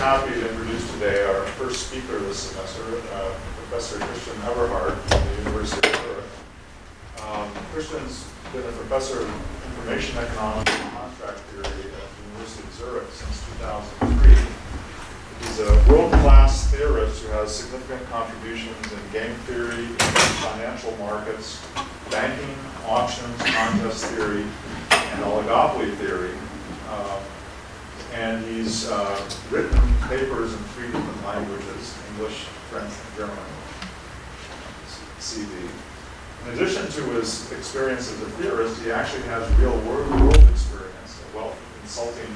happy to introduce today our first speaker this semester, Professor Christian Ewerhart from the University of Zurich. Christian's been a professor of information economics and contract theory at the University of Zurich since 2003. He's a world-class theorist who has significant contributions in game theory, financial markets, banking, auctions, contest theory, and oligopoly theory. And he's written papers in 3 different languages, English, French, and German, CV. In addition to his experience as a theorist, he actually has real world experience, a wealth of consulting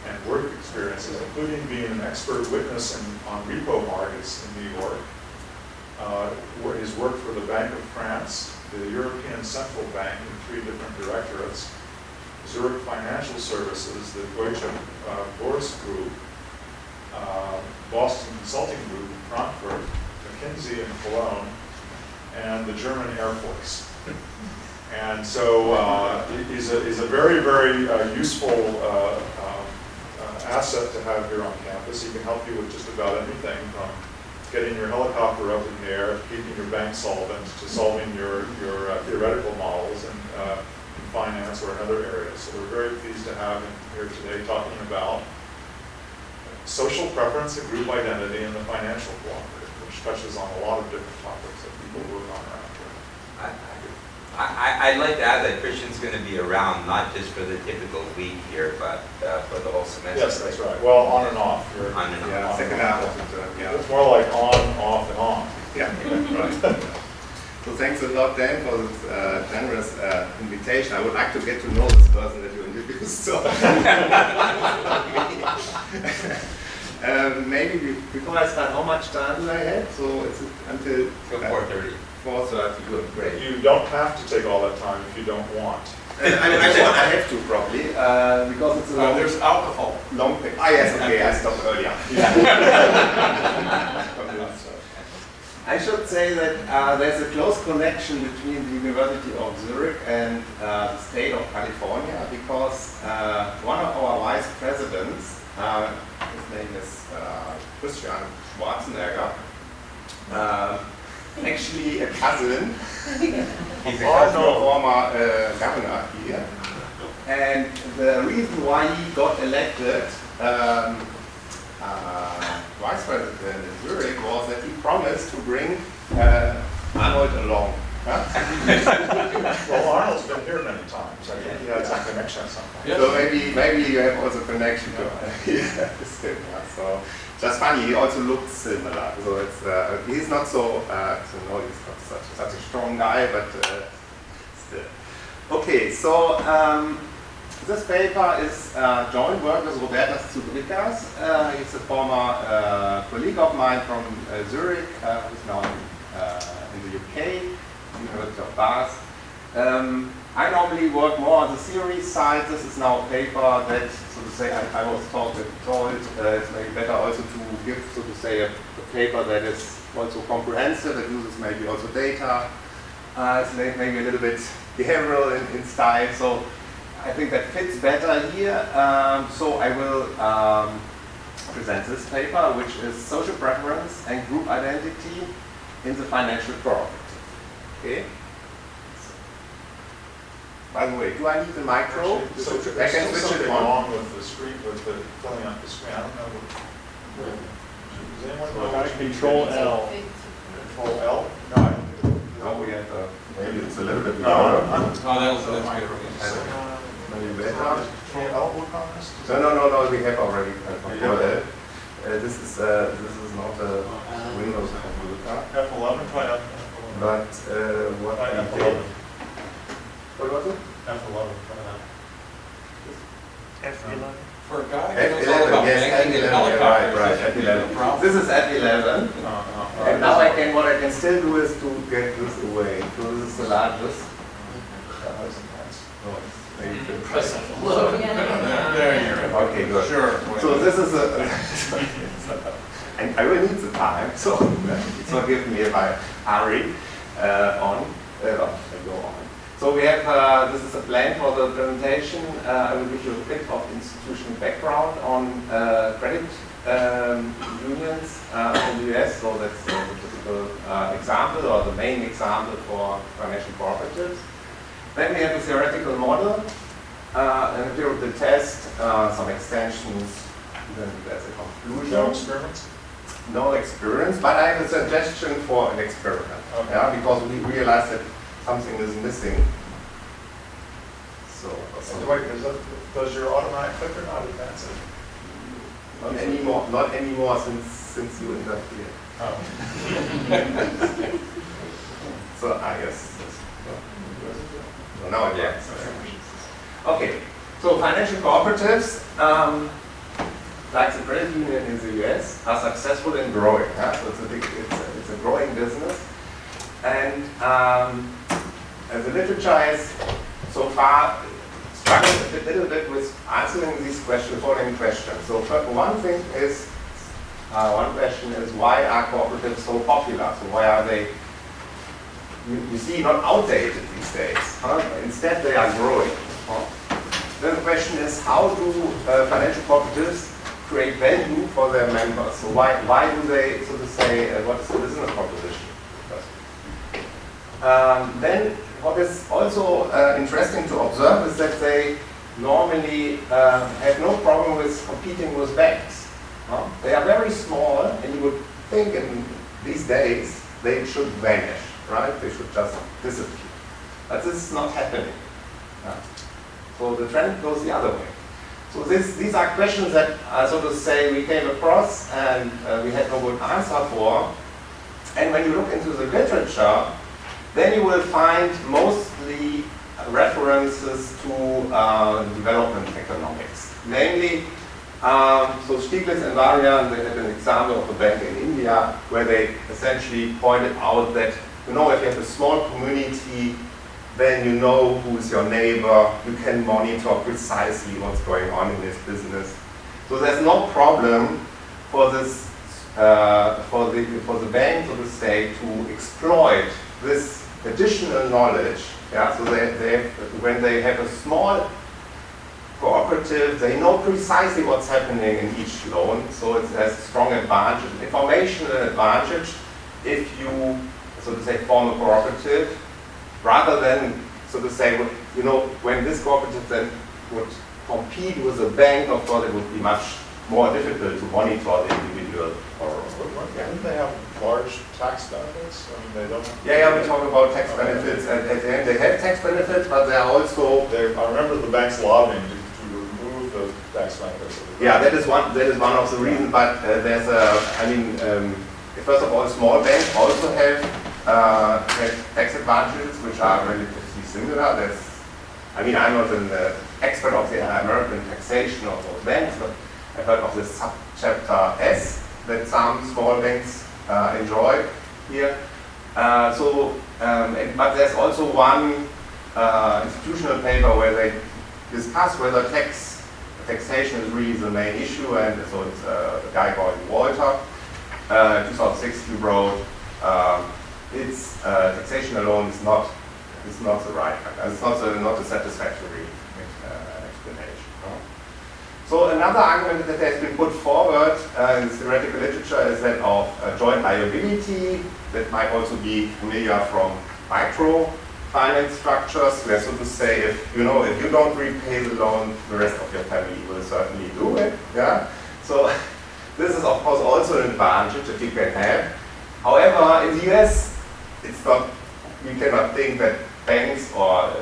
and work experiences, including being an expert witness on repo markets in New York, where he's worked for the Bank of France, the European Central Bank in 3 different directorates, Zurich Financial Services, the Deutsche Börse Group, Boston Consulting Group in Frankfurt, McKinsey in Cologne, and the German Air Force. And so he's a very, very useful asset to have here on campus. He can help you with just about anything, from getting your helicopter up in the air, keeping your bank solvent, to solving your theoretical models in finance or in other areas. So we're very pleased to have him here today talking about social preference and group identity in the financial cooperative, which touches on a lot of different topics that people work on around here. I'd like to add that Christian's going to be around not just for the typical week here, but for the whole semester. Yes, that's right. Well, on and off. On and Yeah, off. second half of the term, yeah. It's more like on, off, and on. Yeah, right. So thanks a lot, Dan, for this generous invitation. I would like to get to know this person that you introduced. So maybe before I start, how much time do I have? So it's until 4:30. 4:30. Good, great. You don't have to take all that time if you don't want. I have to probably because it's a long. There's alcohol. Long thing. Ah yes, okay. I stopped earlier. I should say that there's a close connection between the University of Zurich and the state of California, because one of our vice presidents, his name is Christian Schwarzenegger, actually a cousin of our former governor here. And the reason why he got elected vice president in Zurich was that he promised to bring Arnold along. Well, Arnold's been here many times. I think he had some connection sometime. Yes. So maybe you have also connection to So just funny, he also looks similar. So it's he's not so he's not such a strong guy, but still. Okay, so this paper is joint work with Robertas Zuricas. He's a former colleague of mine from Zurich, who's now in the UK, University of Bath. I normally work more on the theory side. This is now a paper that, so to say, I was told it's maybe better also to give, so to say, a paper that is also comprehensive, that uses maybe also data. It's maybe a little bit behavioral in style. So I think that fits better here. So I will present this paper, which is social preference and group identity in the financial cooperative. Okay. By the way, do I need the micro? Actually, so I can there's switch it something on. wrong with the screen, with the filling up the screen. I don't know. Does anyone know? Got Control L. Control L? No, I don't think it. No, we have maybe it's a little bit No, louder. That's good. Maybe better. Control L work on this? No, we have already control L. This is not a Windows computer. F11, try F11. But what Try we F11. did. What was it? F11, try that. F11. For a guy who knows all F11, about yes, banking and F11, helicopters, right, this should be no F11. problem. This is F11. And now what I can still do is to get this away. So this is the largest. No, it's maybe Impressive. Look. There you go. Okay, good. Sure. So this is a, and I will need the time, so please forgive me if I hurry I go on. So we have, this is a plan for the presentation. I will give you a bit of institutional background on credit US, so that's the typical example or the main example for financial cooperatives. Then we have a theoretical model, an empirical test, some extensions, then there's a conclusion. No experiments? No experience, but I have a suggestion for an experiment. Okay. Yeah, because we realized that something is missing. So Wait, does your automatic clicker not advance it? not anymore since you interfered. Oh. So I guess. So now it works. Okay. So financial cooperatives, like the credit union in the US, are successful in growing. Yeah? So it's a growing business, and the literature has so far struggled a little bit with answering these following questions. So one question is why are cooperatives so popular? So why are they? You see, not outdated these days. Huh? Instead, they are growing. Huh? Then the question is, how do financial cooperatives create value for their members? So why do they, so to say, what is the business proposition? Then what is also interesting to observe is that they normally have no problem with competing with banks. They are very small, and you would think in these days they should vanish, right? They should just disappear. But this is not happening. So the trend goes the other way. So these are questions that, so to say, we came across and we had no good answer for. And when you look into the literature, then you will find mostly references to development economics. Namely, so Stiglitz and Varian, they had an example of a bank in India where they essentially pointed out that, you know, if you have a small community, then you know who's your neighbor, you can monitor precisely what's going on in this business. So there's no problem for this, for the bank, so to say, to exploit this additional knowledge. Yeah, so when they have a small cooperative, they know precisely what's happening in each loan, so it has a strong advantage, informational advantage, if you, so to say, form a cooperative, rather than, so to say, you know, when this cooperative then would compete with a bank, of course, it would be much more difficult to monitor the individual borrower. Didn't they have large tax benefits? I mean, they don't. Yeah, we talk about tax benefits at the end. They have tax benefits, but they are also. I remember the banks lobbying to remove the tax benefits. Yeah, that is one of the reasons. But there's first of all, small banks also have tax advantages which are relatively similar. I'm not an expert of the American taxation of those banks, but I've heard of this subchapter S that some small banks enjoy here. But there's also one institutional paper where they discuss whether taxation is really the main issue, and so it's a guy called Walter. In 2006 he wrote, taxation alone is not the right, it's not a satisfactory explanation. No? So another argument that has been put forward in the theoretical literature is that of joint liability, that might also be familiar from microfinance structures, where, so to say, if you don't repay the loan, the rest of your family will certainly do it. Yeah. So this is, of course, also an advantage that you can have. However, in the US, we cannot think that banks or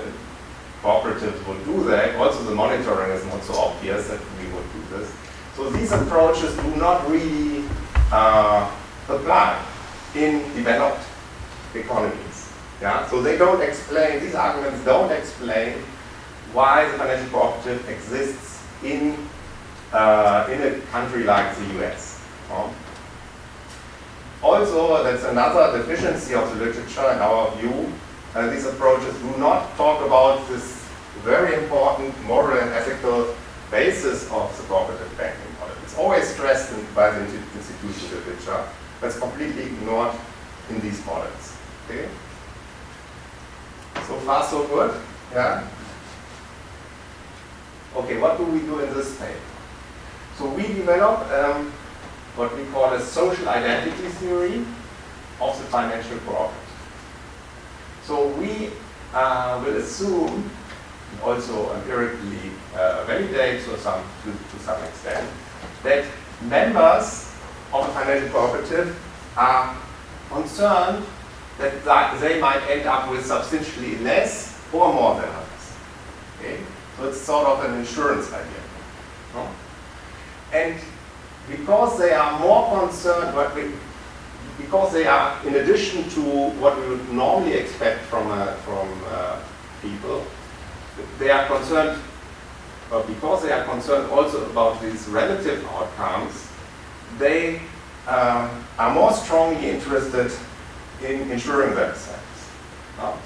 cooperatives would do that. Also, the monitoring is not so obvious that we would do this. So these approaches do not really apply in developed economies. Yeah? So they don't explain, these arguments don't explain why the financial cooperative exists in a country like the US. Also, that's another deficiency of the literature in our view. These approaches do not talk about this very important moral and ethical basis of the cooperative banking model. It's always stressed by the institutional literature, but it's completely ignored in these models. Okay? So far, so good. Yeah. Okay, what do we do in this paper? So we develop what we call a social identity theory of the financial cooperative. So we will assume, also empirically validate to some extent, that members of a financial cooperative are concerned that they might end up with substantially less or more than others. Okay? So it's sort of an insurance idea. No? And because they are more concerned, because they are, in addition to what we would normally expect from people, they are concerned, because they are concerned also about these relative outcomes, they are more strongly interested in insuring themselves.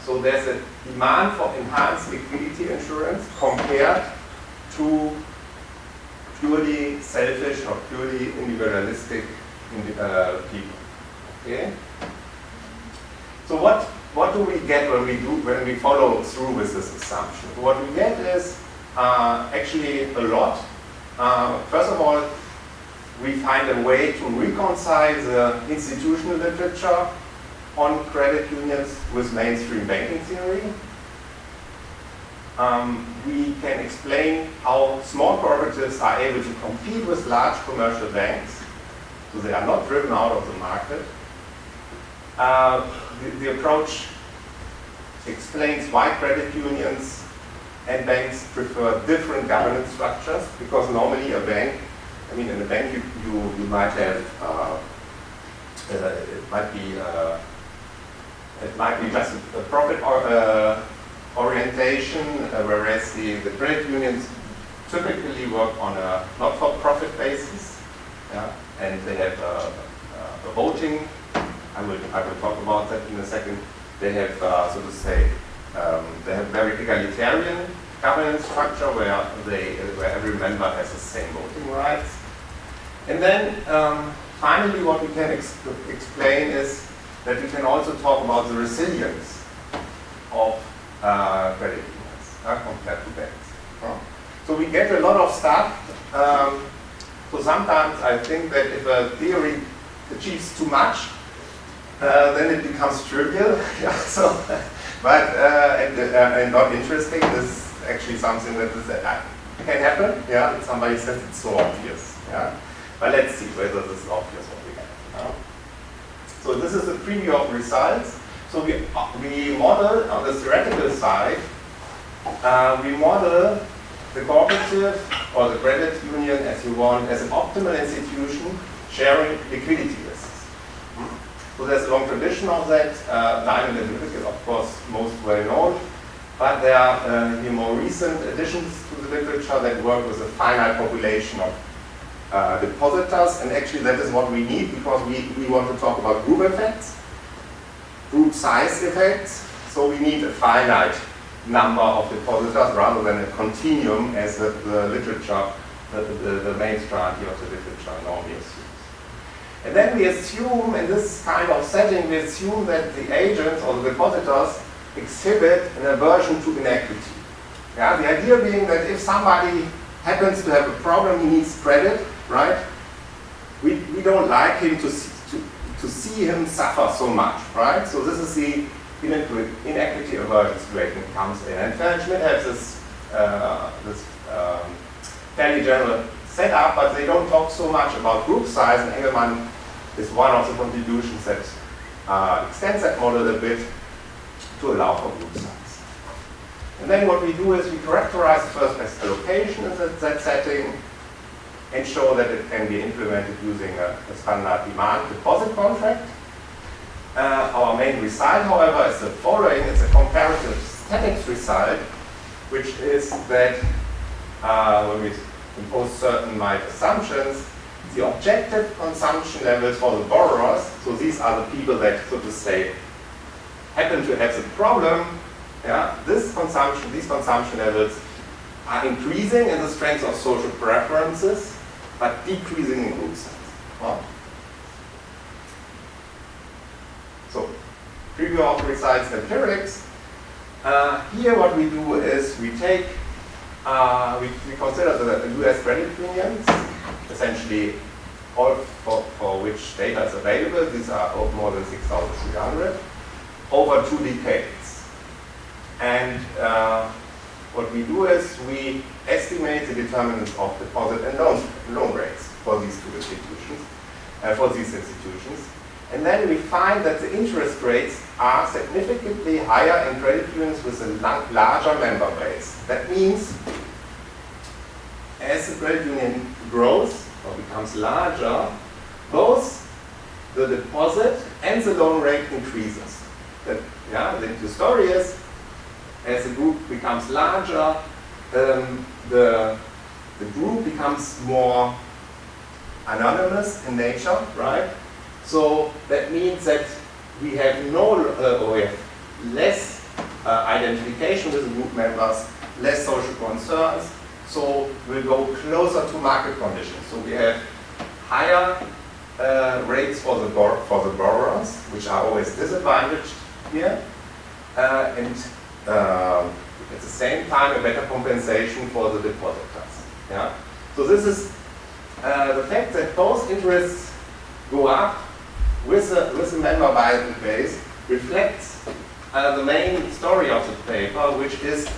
So there's a demand for enhanced liquidity insurance compared to purely selfish or purely individualistic people. Okay? So what do we get when we follow through with this assumption? What we get is actually a lot. First of all, we find a way to reconcile the institutional literature on credit unions with mainstream banking theory. We can explain how small cooperatives are able to compete with large commercial banks, so they are not driven out of the market. The approach explains why credit unions and banks prefer different governance structures, because normally a bank, in a bank you might have, it might be just a profit orientation, whereas the credit unions typically work on a not-for-profit basis, and they have a voting. I will talk about that in a second. They have, so to say, they have very egalitarian governance structure where every member has the same voting rights. And then finally, what we can explain is that we can also talk about the resilience of credit unions compared to banks. So we get a lot of stuff. So sometimes I think that if a theory achieves too much, then it becomes trivial. And not interesting. This is actually something that can happen. Somebody says it's so obvious. But let's see whether this is obvious what we have. So this is a preview of results. So we model on the theoretical side. We model the cooperative or the credit union, as you want, as an optimal institution sharing liquidity risks. So there's a long tradition of that. Diamond and Zurich is, of course, most well known. But there are more recent additions to the literature that work with a finite population of depositors. And actually, that is what we need, because we want to talk about group effects, group size effects. So we need a finite number of depositors rather than a continuum as the literature, the mainstream of the literature normally assumes. And then we assume, in this kind of setting, we assume that the agents or the depositors exhibit an aversion to inequity. The idea being that if somebody happens to have a problem, he needs credit, right? We don't like him to see him suffer so much, right? So this is the inequity aversion situation that comes in. And Schmidt has this fairly general setup, but they don't talk so much about group size, and Engelmann is one of the contributions that extends that model a bit to allow for group size. And then what we do is we characterize the first best allocation in that setting and show that it can be implemented using a standard demand deposit contract. Our main result, however, is the following. It's a comparative statics result, which is that when we impose certain assumptions, the objective consumption levels for the borrowers, so these are the people that, so to say, happen to have the problem, these consumption levels are increasing in the strength of social preferences, but decreasing in group size. So, preview of results empirics. Here what we do is we take, we consider the US credit unions, essentially all for which data is available. These are of more than 6,300 over 2 decades. And what we do is we estimate the determinants of deposit and loan rates for these institutions. And then we find that the interest rates are significantly higher in credit unions with a larger member base. That means as the credit union grows or becomes larger, both the deposit and the loan rate increases. The story is, as the group becomes larger, the group becomes more anonymous in nature, right? So that means that we have less identification with the group members, less social concerns, so we'll go closer to market conditions. So we have higher rates for the borrowers, which are always disadvantaged here, and at the same time a better compensation for the depositors. Yeah? So this is the fact that both interests go up with the member base reflects the main story of the paper, which is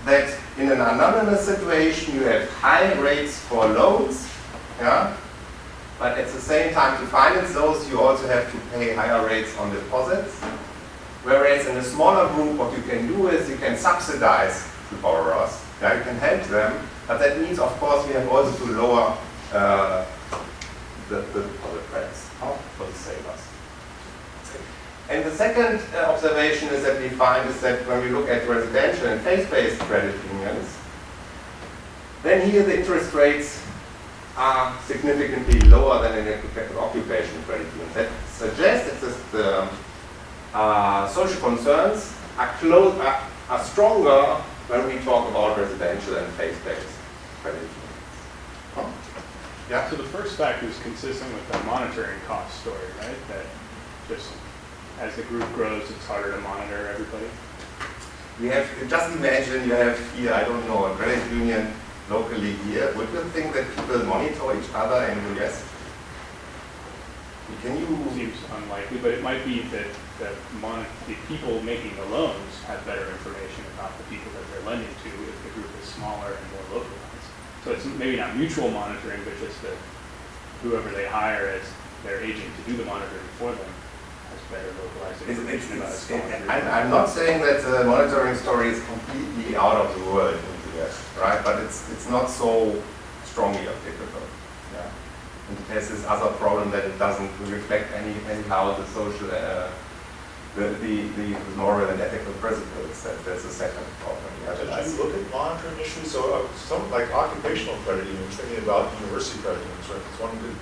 that in an anonymous situation you have high rates for loans, yeah? But at the same time to finance those you also have to pay higher rates on deposits. Whereas in a smaller group what you can do is you can subsidize the borrowers, yeah? You can help them, but that means of course we have also to lower the deposit rates for the savers. And the second observation is that we find is that when we look at residential and faith-based credit unions, then here the interest rates are significantly lower than in occupational credit unions. That suggests that the social concerns are stronger when we talk about residential and faith-based credit unions. Yeah. So the first factor is consistent with the monitoring cost story, right? That just as the group grows, it's harder to monitor everybody. We have, just imagine you have here, I don't know, a credit union locally here. Would you think that people monitor each other in the US? Can you? Seems unlikely, but it might be that the people making the loans have better information about the people that they're lending to if the group is smaller and more localized. So it's maybe not mutual monitoring, but just that whoever they hire as their agent to do the monitoring for them has better localized information about a smaller group. I'm not saying that the monitoring story is completely out of the world in the US, right? But it's not so strongly applicable. Yeah. And it has this other problem that it doesn't reflect anyhow the social, the moral and ethical principles. That's the second problem. Did you look at monitoring issues? So some like occupational credit unions, thinking about university credit unions, right? It's one that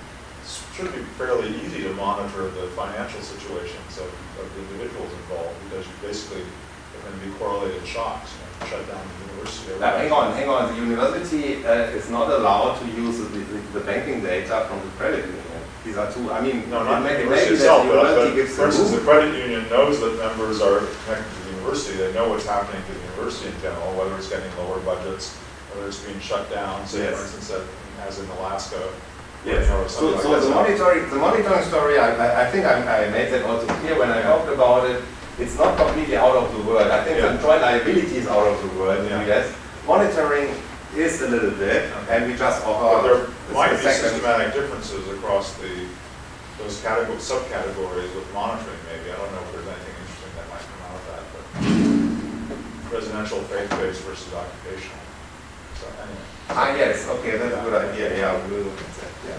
should be fairly easy to monitor the financial situations of the individuals involved, because you basically are going to be correlated shocks. You know, shut down the university. Hang on. The university is not allowed to use the banking data from the credit union. These are two. I mean, no, not the maybe university itself, but gives for instance, the credit union knows that members are connected to the university. They know what's happening to the university in general, whether it's getting lower budgets, whether it's being shut down. Say, yes. For instance, as in Alaska. Yes. Or something So like the monitoring story, I think I made that also clear when I talked about it. It's not completely out of the world. I think the joint liability is out of the world. Yes. Monitoring is a little bit, and we just offer. But there might be systematic differences across those subcategories with monitoring. Maybe I don't know if there's anything interesting that might come out of that. But residential, faith-based versus occupational. So anyway. Yes. Okay, that's a good idea. Yeah, we'll look at that. Yeah.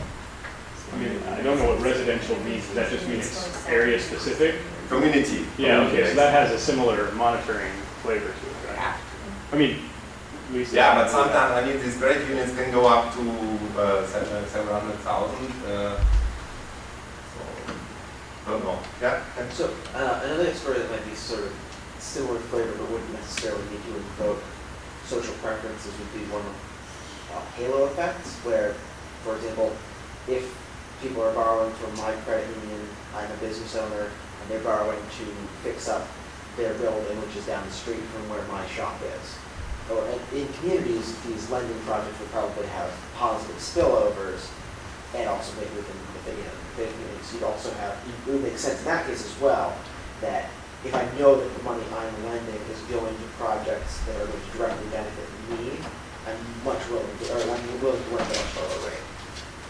I mean, I don't know what residential means. Does that just mean it's area specific? Community. Yeah, okay, so that has a similar monitoring flavor to it, right? I mean, at least. Yeah, but sometimes, I mean, these credit unions can go up to several hundred thousand. So, don't know. Yeah? So, another story that might be sort of similar flavor but wouldn't necessarily need to invoke social preferences would be one of halo effects, where, for example, if people are borrowing from my credit union, I'm a business owner, and they're borrowing to fix up their building, which is down the street from where my shop is. Or in communities, these lending projects would probably have positive spillovers at a also maybe we can, if they, so you'd also have, it would make sense in that case as well, that if I know that the money I'm lending is going to projects that are going to directly benefit me, I'm much willing to, or I'm willing to lend at a much lower rate.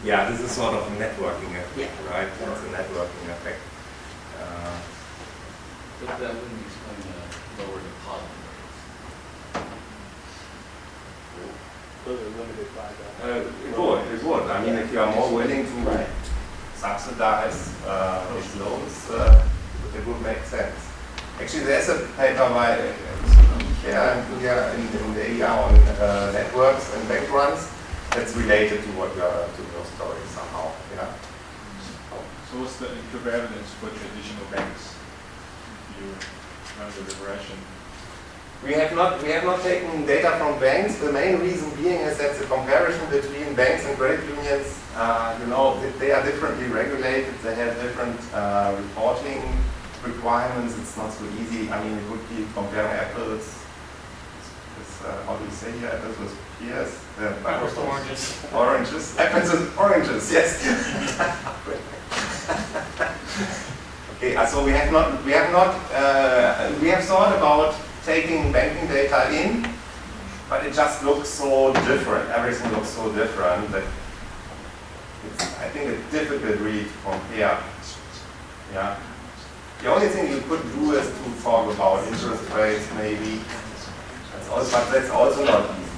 Yeah, this is sort of a networking effect, Yeah. right? It's a networking effect. But that wouldn't explain the lower deposit rates. Those are limited by the. It would. I mean, if you are more willing to Right. subsidize these loans, it would make sense. Actually, there's a paper by here in the ER on networks and bank runs that's related to what to your story somehow. Yeah. So what's the evidence for traditional banks? You run the regression. We have not taken data from banks. The main reason being is that the comparison between banks and credit unions, they are differently regulated. They have different reporting requirements. It's not so easy. I mean, it would be comparing apples. How do you say here? Apples with pears. Apples to oranges. Oranges. Apples with oranges. Yes. Okay. So we have thought about taking banking data in, but it just looks so different. Everything looks so different that it's, I think, it's difficult really to compare. Yeah. The only thing you could do is to talk about interest rates, maybe. But that's also not easy.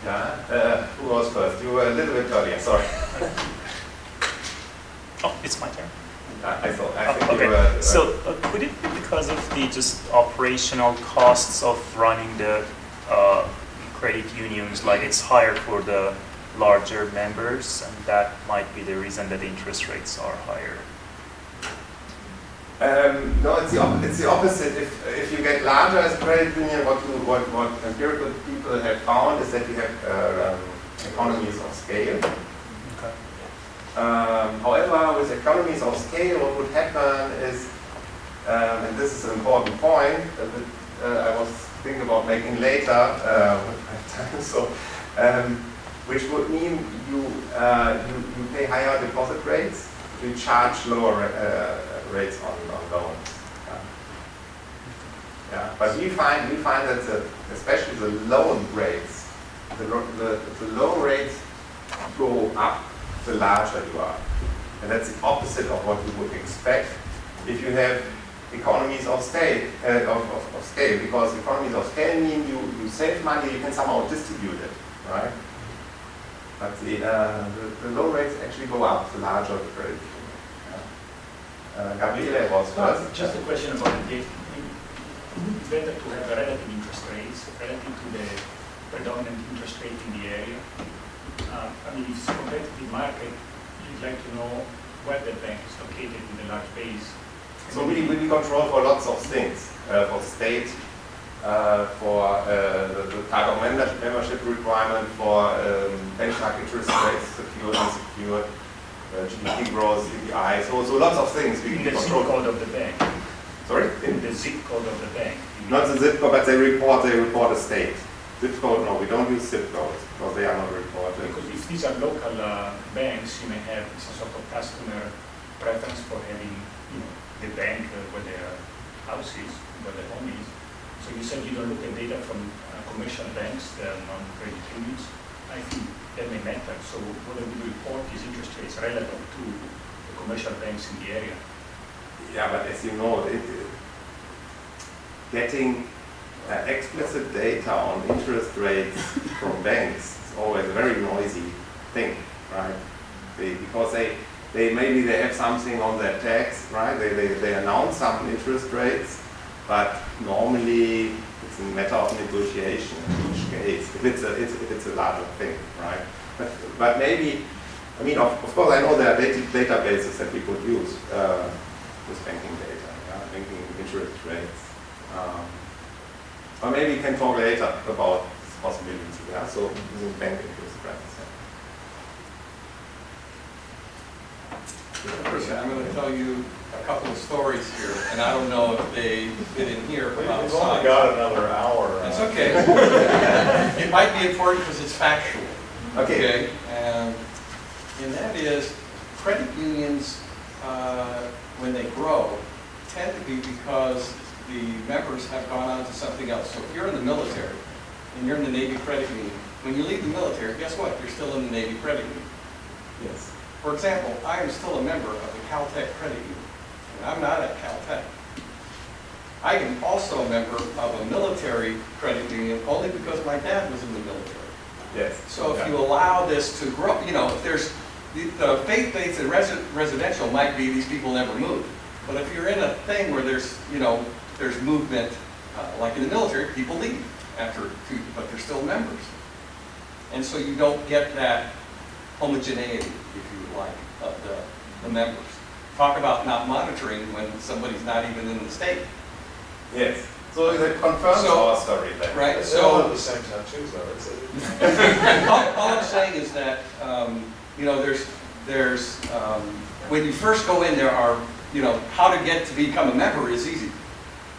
Yeah. Who was first? You were a little bit earlier. Sorry. Oh, it's my turn. I think you Okay, were. so could it be because of the just operational costs of running the credit unions, like it's higher for the larger members, and that might be the reason that the interest rates are higher? No, it's the opposite. If you get larger as a credit union, what empirical people have found is that you have economies of scale. Okay. However, with economies of scale, what would happen is, and this is an important point that I was thinking about making later with my time. So, which would mean you pay higher deposit rates, you charge lower rates on loans. Yeah, but we find that especially the loan rates, the loan rates go up the larger you are, and that's the opposite of what you would expect if you have economies of scale. Because economies of scale mean you save money, you can somehow distribute it, right? But the loan rates actually go up the larger the credit union. Gabriele was first. Just a question about the data. It's better to have relative interest rates relative to the predominant interest rate in the area. I mean, if it's a competitive market, you'd like to know where the bank is located in the large base. So we control for lots of things, for state, for the type of membership requirement, for benchmark interest rates, secured, unsecured, GDP growth, CPI, so lots of things we In the zip control. code of the bank. Sorry? In the zip code of the bank. Not the zip code, but they report a state. Zip code, no, we don't use zip codes because they are not reported. Because if these are local banks, you may have some sort of customer preference for having, the bank where their house is, where the home is. So you said you don't look at data from commercial banks, they are non-credit unions. I think that may matter. So whether we report these interest rates relative to the commercial banks in the area. Yeah, but as you know, getting explicit data on interest rates from banks is always a very noisy thing, right? Because maybe they have something on their tax, right? They announce some interest rates, but normally it's a matter of negotiation in each case. If it's a larger thing, right? But maybe, I mean, of course, I know there are databases that we could use with banking data, banking interest rates. Or maybe we can talk later about this possibility. Yeah, so using bank interest rates. First, I'm going to tell you a couple of stories here, and I don't know if they fit in here from We've only outside. got another hour. It's okay. It might be important because it's factual. Okay. And that is, credit unions, when they grow, tend to be because the members have gone on to something else. So if you're in the military, and you're in the Navy Credit Union, when you leave the military, guess what? You're still in the Navy Credit Union. Yes. For example, I am still a member of the Caltech Credit Union, and I'm not at Caltech. I am also a member of a military credit union only because my dad was in the military. Yes. So if you allow this to grow, if there's, the faith-based and residential might be these people never move. But if you're in a thing where there's, there's movement, like in the military, people leave after 2, but they're still members. And so you don't get that homogeneity, if you would like, of the members. Talk about not monitoring when somebody's not even in the state. Yes. So it confirms our story then. Right? They all So have the same tattoos though, it's all I'm saying is that, there's when you first go in, there are, how to get to become a member is easy.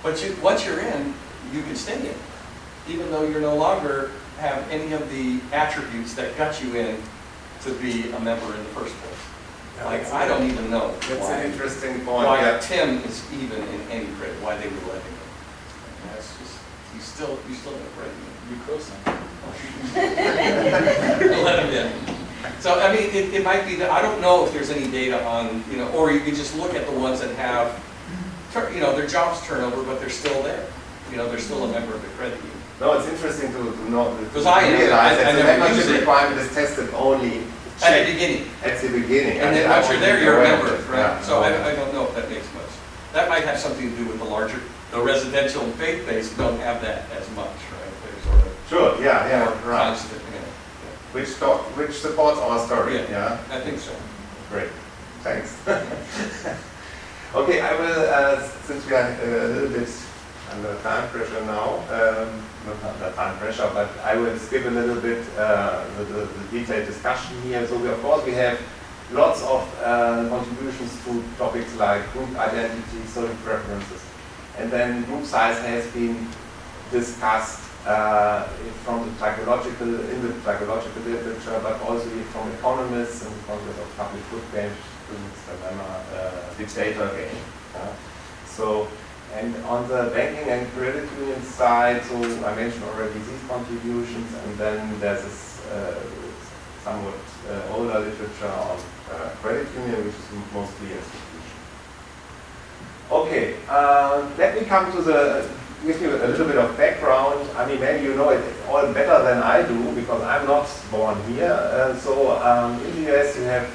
But once you're in, you can stay in, even though you're no longer have any of the attributes that got you in to be a member in the first place. Yeah, Like, I don't even know That's why, an interesting point. why Yeah. Tim is even in any credit, why they would let him in. And that's just, he's still in a credit union. You co-sign. Let him in. So, I mean, it might be that, I don't know if there's any data on, or you can just look at the ones that have, their jobs turnover, but they're still there. They're still a member of the credit union. No, it's interesting to know, Because I am. realize I that the never use membership it. requirement is tested only At the beginning. at the beginning. And then I once you're wasn't there, you're a aware member, of it. right? Yeah, So no. I don't know if that makes much. That might have something to do with the residential and faith-based don't have that as much, right? They're sort of Sure, yeah, more right. constant, Which supports our story, Yeah. I think so. Great, thanks. Okay, I will, since we are a little bit under time pressure now, not under time pressure, but I will skip a little bit the detailed discussion here. So of course we have lots of contributions to topics like group identity, social preferences, and then group size has been discussed from the psychological literature, but also from economists and concept of public good game, dictator game. So, and on the banking and credit union side, so I mentioned already these contributions, and then there's this somewhat older literature on credit union, which is mostly institutional. Okay, let me come to give you a little bit of background. I mean, maybe you know it all better than I do because I'm not born here. In the US, you have,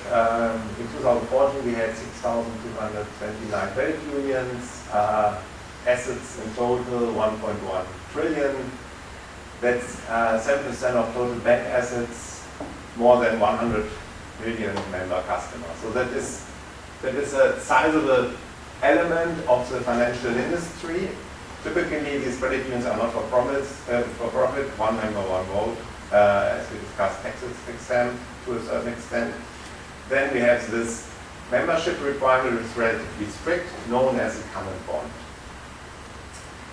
in 2014, we had 6,229 credit unions, assets in total 1.1 trillion. That's 7% of total bank assets, more than 100 million member customers. So that is a sizable element of the financial industry. Typically, these credit unions are not for profit, one member, one vote, as we discussed, taxes exempt to a certain extent. Then we have this membership requirement, which is relatively strict, known as a common bond.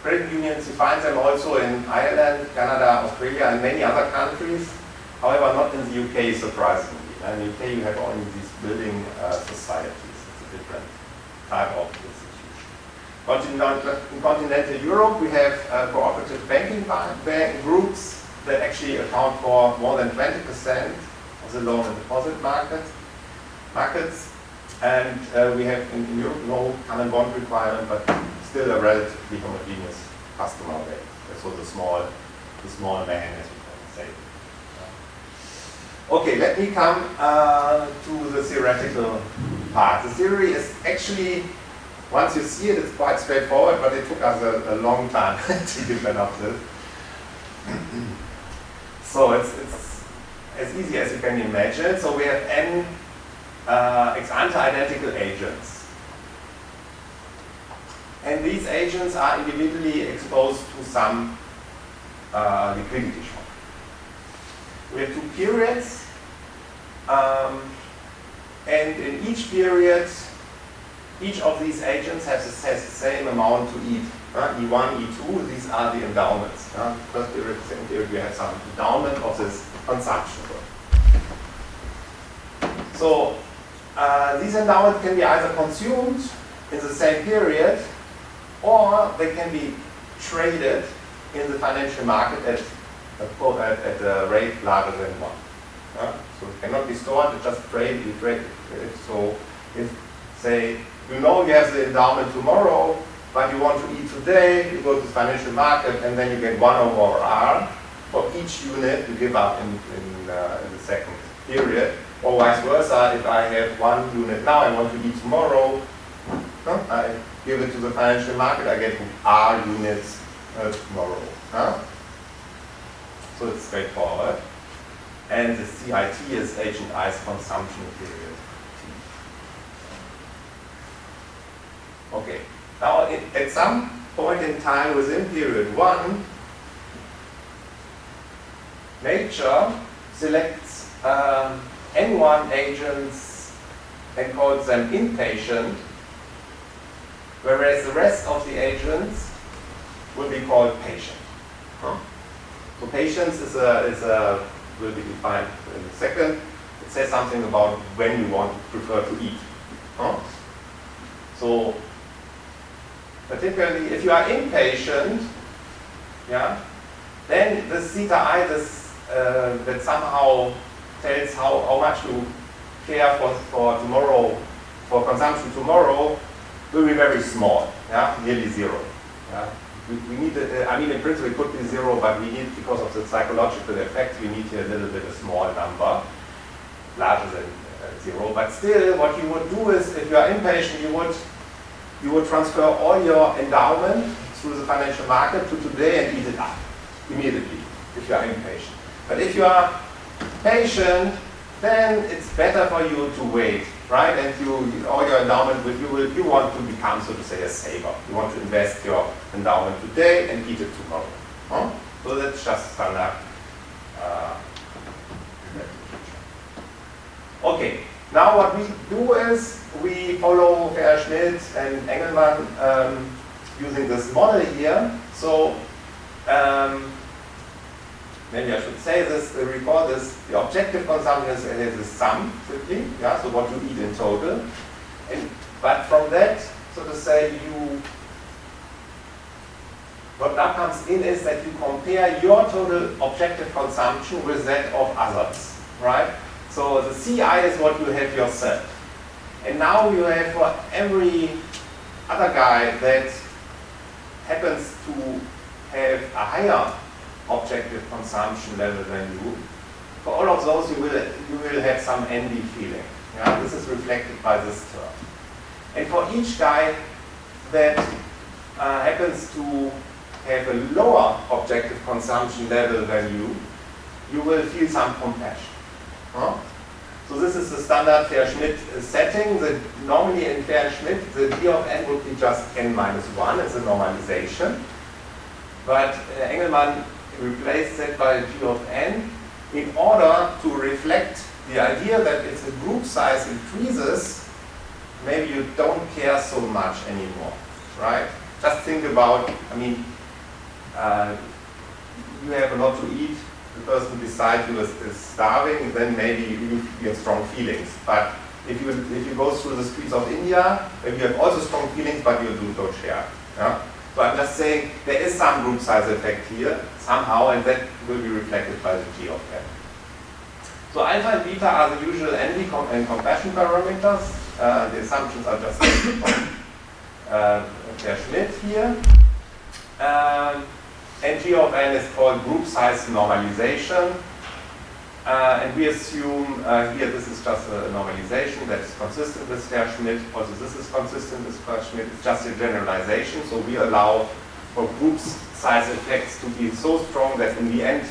Credit unions, you find them also in Ireland, Canada, Australia, and many other countries. However, not in the UK, surprisingly. In the UK, you have only these building societies. It's a different type of institution. In continental Europe, we have cooperative banking groups that actually account for more than 20% of the loan and deposit markets. And we have in Europe no common bond requirement, but still a relatively homogeneous customer base. So the small man, as we can say. Okay, let me come to the theoretical part. The theory is actually, once you see it, it's quite straightforward, but it took us a long time to develop this. So it's as easy as you can imagine. So we have n ex-ante identical agents. And these agents are individually exposed to some liquidity shock. We have 2 periods, and in each period, each of these agents has the same amount to eat. E1, E2, these are the endowments. First period, second period, we have some endowment of this consumption. So these endowments can be either consumed in the same period, or they can be traded in the financial market at a rate larger than 1. So it cannot be stored, it's just trade, you trade it. So if, say, you know you have the endowment tomorrow, but you want to eat today, you go to the financial market, and then you get 1 over R for each unit you give up in the second period. Or vice versa, if I have 1 unit now, I want to eat tomorrow, I give it to the financial market, I get R units tomorrow. So it's straightforward. And the CIT is agent I's consumption period. Okay. Now, at some point in time within period 1, nature selects N1 agents and calls them inpatient, whereas the rest of the agents will be called patient. So patience will be defined in a second. It says something about when you prefer to eat. So particularly if you are impatient, then this theta I, that somehow tells how much you care for tomorrow, for consumption tomorrow, will be very small, nearly 0. We need, I mean, in principle it could be 0, but we need, because of the psychological effect, we need here a little bit a small number, larger than 0. But still, what you would do is, if you are impatient, you would transfer all your endowment through the financial market to today and eat it up immediately, if you are impatient. But if you are patient, then it's better for you to wait, right? And all your endowment, you want to become, so to say, a saver. You want to invest your endowment today and eat it tomorrow. So that's just standard. Okay, now what we do is we follow Schmidt and Engelmann using this model here. So maybe I should say this, recall this, the objective consumption is a sum, simply, so what you eat in total. But from that, so to say, what now comes in is that you compare your total objective consumption with that of others, right? So the CI is what you have yourself. And now you have for every other guy that happens to have a higher objective consumption level than you, for all of those you will have some envy feeling. This is reflected by this term. And for each guy that happens to have a lower objective consumption level than you will feel some compassion. So this is the standard Fair-Schmidt setting. Normally in Fair-Schmidt, the D of n would be just n minus 1 as a normalization. But Engelmann replaced that by G of n in order to reflect the idea that if the group size increases, maybe you don't care so much anymore, right? Just think about, I mean, you have a lot to eat, the person beside you is starving, then maybe you have strong feelings. But if you go through the streets of India, maybe you have also strong feelings, but you don't share. So I'm just saying there is some group size effect here somehow, and that will be reflected by the G of n. So alpha and beta are the usual envy and compassion parameters. The assumptions are just Schmidt here. And G of n is called group size normalization. And we assume here this is just a normalization that is consistent with Schmidt. Also this is consistent with Schmidt. It's just a generalization. So we allow for group size effects to be so strong that in the end,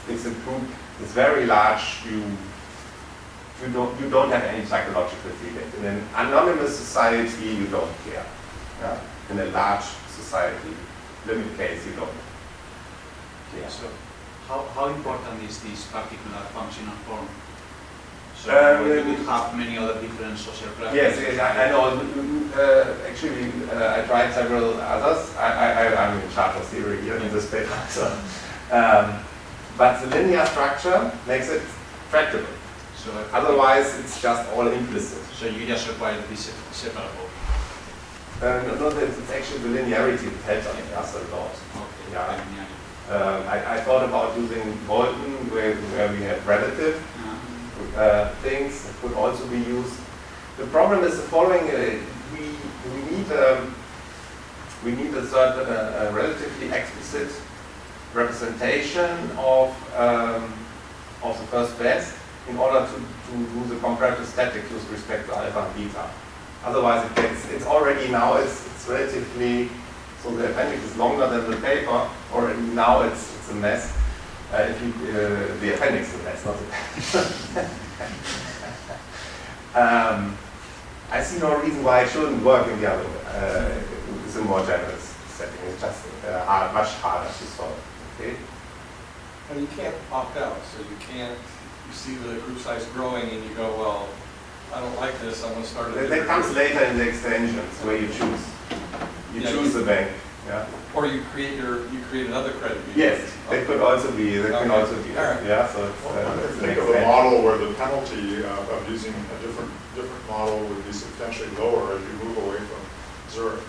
if the group is very large, you don't have any psychological feeling. In an anonymous society, you don't care. In a large society, limit case, you don't. Okay, so how important is this particular functional form? So you could have many other different social classes. Yes, I know. Actually, I tried several others. I'm in charge of theory here in this paper. So, but the linear structure makes it tractable. So if- Otherwise, it's just all implicit. So you just require to be separable. No, it's actually the linearity that helps us a lot. Okay. Yeah. Yeah. I thought about using Bolton, where we have relative things that could also be used. The problem is the following: we need a certain relatively explicit representation of the first best in order to do the comparative statics with respect to alpha and beta. Otherwise, it's already now it's relatively, so the appendix is longer than the paper. Already now it's a mess. The appendix is a mess, not the paper. I see no reason why it shouldn't work in the other it's a more generous setting. It's just much harder to solve. Okay. And you can't opt out, so you can't, you see the group size growing and you go, well, I don't like this, I want to start a different That comes group. later in the extensions where you choose. You Yeah, choose the bank. Yeah. Or you create another credit union. Yes, that could also be. That can Okay. also be. All right. Yeah. So it's, Think of a model where the penalty of using a different model would be substantially lower as you move away from Zurich.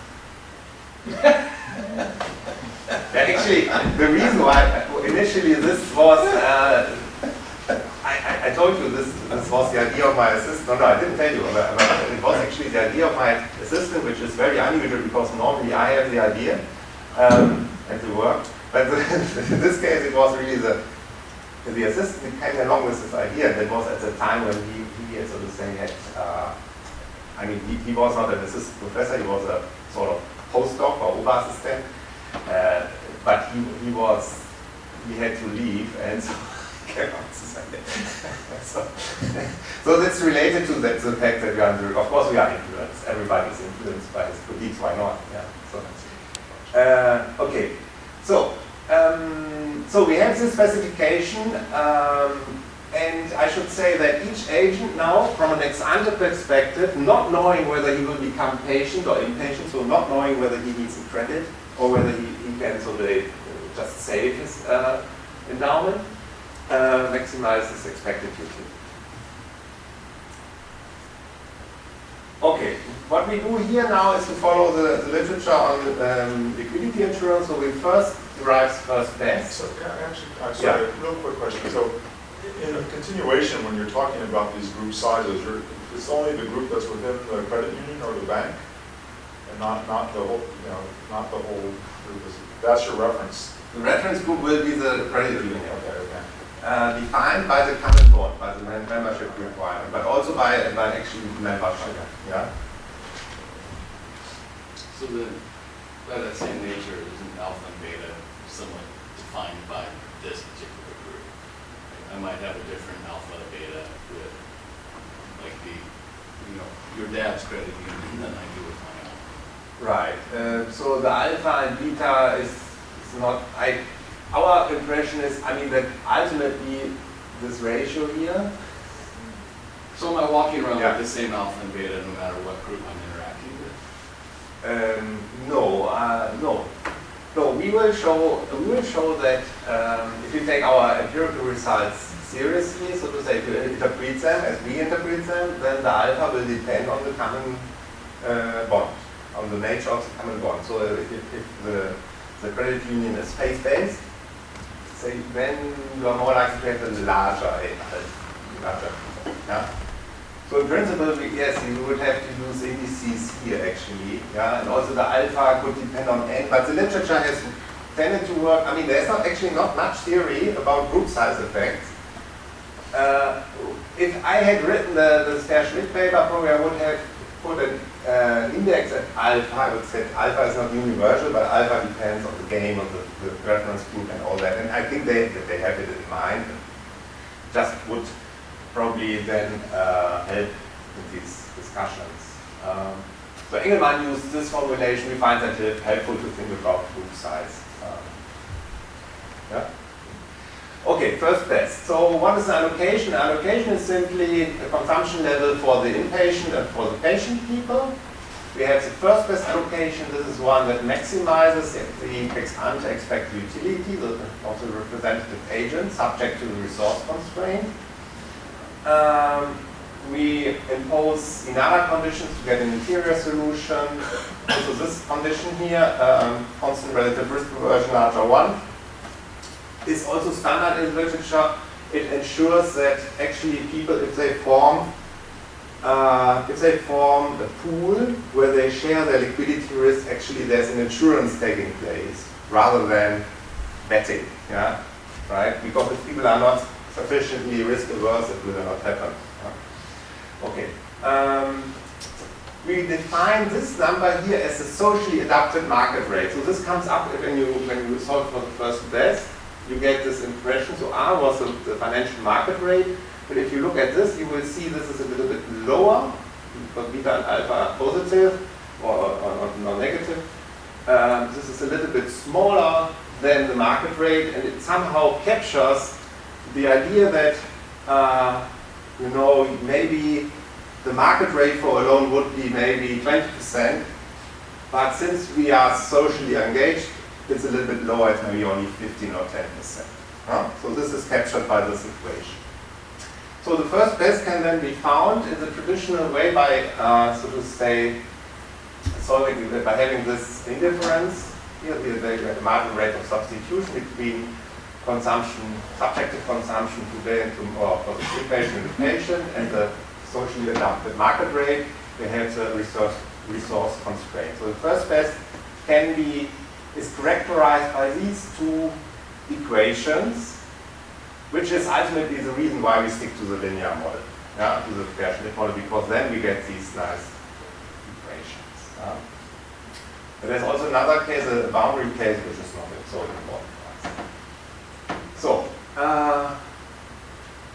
Actually, the reason why initially this was, I told you this was the idea of my assistant. No, I didn't tell you. But it was actually the idea of my assistant, which is very unusual because normally I have the idea and the work. But in this case, it was really the assistant came along with this idea. That was at the time when he so to say, had. I mean, he was not an assistant professor. He was a sort of postdoc or Oberassistent. But he had to leave, and so so that's related to the fact that we are in Zurich. Of course, we are influenced. Everybody is influenced by his colleagues. Why not? Yeah. So, okay. So we have this specification, and I should say that each agent now, from an ex-ante perspective, not knowing whether he will become patient or impatient, so not knowing whether he needs a credit or whether he can just save his endowment, maximizes expected utility. Okay, what we do here now is to follow the literature on liquidity insurance. So we first derive first best. So I'm sorry, real quick question. So in a continuation, when you're talking about these group sizes, it's only the group that's within the credit union or the bank, and not the whole, not the whole group. That's your reference. The reference group will be the credit union. Okay. Defined by the common board, by the membership requirement, but also by actually membership. Yeah. So then, by that same nature, isn't alpha and beta somewhat defined by this particular group? I might have a different alpha and beta with, like your dad's credit union than I do with my own. Right. So the alpha and beta is not. Our impression is, that ultimately this ratio here. So am I walking around Yeah. with the same alpha and beta no matter what group I'm interacting with? No. We will show that if you take our empirical results seriously, so to say, if you interpret them as we interpret them, then the alpha will depend on the common bond, on the nature of the common bond. So if the credit union is phase-based, then you are more likely to have a larger. Yeah? So in principle, yes, you would have to use indices here actually, yeah, and also the alpha could depend on n, but the literature has tended to work. There's not much theory about group size effects. If I had written the Stair-Schmidt paper, probably I would have put an index at alpha. I would say alpha is not universal, but alpha depends on the game of the reference group and all that. And I think they have it in mind. Just would probably then help in these discussions. So Engelmann used this formulation. We find that helpful to think about group size. Yeah. Okay, first best. So what is the allocation? Allocation is simply the consumption level for the inpatient and for the patient people. We have the first best allocation. This is one that maximizes the ex-ante expected utility of the representative agent subject to the resource constraint. we impose another conditions to get an interior solution. So this condition here, constant relative risk aversion larger 1, is also standard in literature. It ensures that actually people, if they form a pool where they share their liquidity risk, actually there's an insurance taking place rather than betting, yeah, right? Because if people are not sufficiently risk averse, it will not happen. Yeah? Okay. We define this number here as a socially adapted market rate. So this comes up when you solve for the first best. You get this impression. So R was the financial market rate. But if you look at this, you will see this is a little bit lower, because beta and alpha are positive or negative. This is a little bit smaller than the market rate, and it somehow captures the idea that maybe the market rate for a loan would be maybe 20%, but since we are socially engaged, it's a little bit lower, it's maybe only 15 or 10%. So this is captured by this equation. So the first best can then be found in the traditional way by, so to say, solving it by having this indifference. Here we have the marginal rate of substitution between consumption, subjective consumption today and tomorrow for the free patient and the patient, and the socially adapted market rate. We have the resource constraint. So the first best is characterized by these two equations, which is ultimately the reason why we stick to the linear model, to the fair-share model, because then we get these nice equations. But there's also another case, a boundary case, which is not so important for us. So,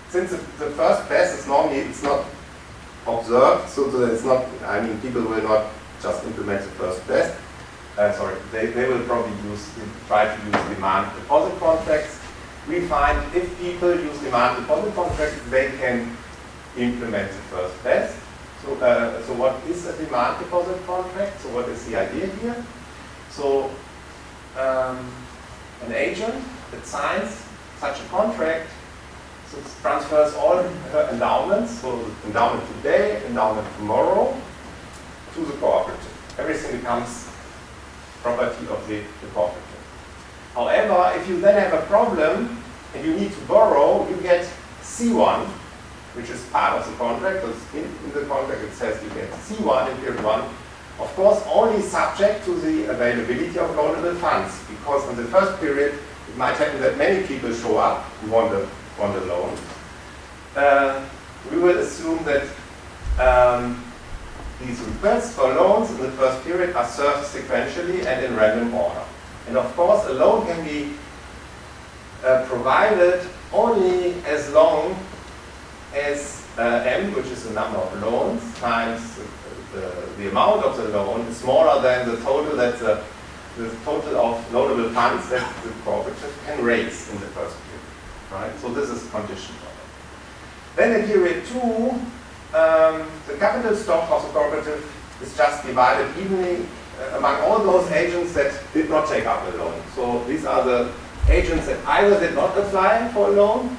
since the first best is normally, it's not observed, so that it's not, people will not just implement the first best. They will probably try to use demand deposit contracts. We find if people use demand deposit contracts, they can implement the first best. So what is a demand deposit contract? So what is the idea here? So an agent that signs such a contract, so it transfers all her endowments, so endowment today, endowment tomorrow, to the cooperative. Everything becomes property of the cooperative. However, if you then have a problem and you need to borrow, you get C1, which is part of the contract. So in the contract it says you get C1 in period 1. Of course, only subject to the availability of loanable funds, because in the first period it might happen that many people show up who want a loan. We will assume that these requests for loans in the first period are served sequentially and in random order. And of course, a loan can be provided only as long as M, which is the number of loans, times the amount of the loan is smaller than the total the total of loanable funds that the cooperative can raise in the first period. Right? So this is condition for that. Then in period 2, the capital stock of the cooperative is just divided evenly among all those agents that did not take up a loan. So these are the agents that either did not apply for a loan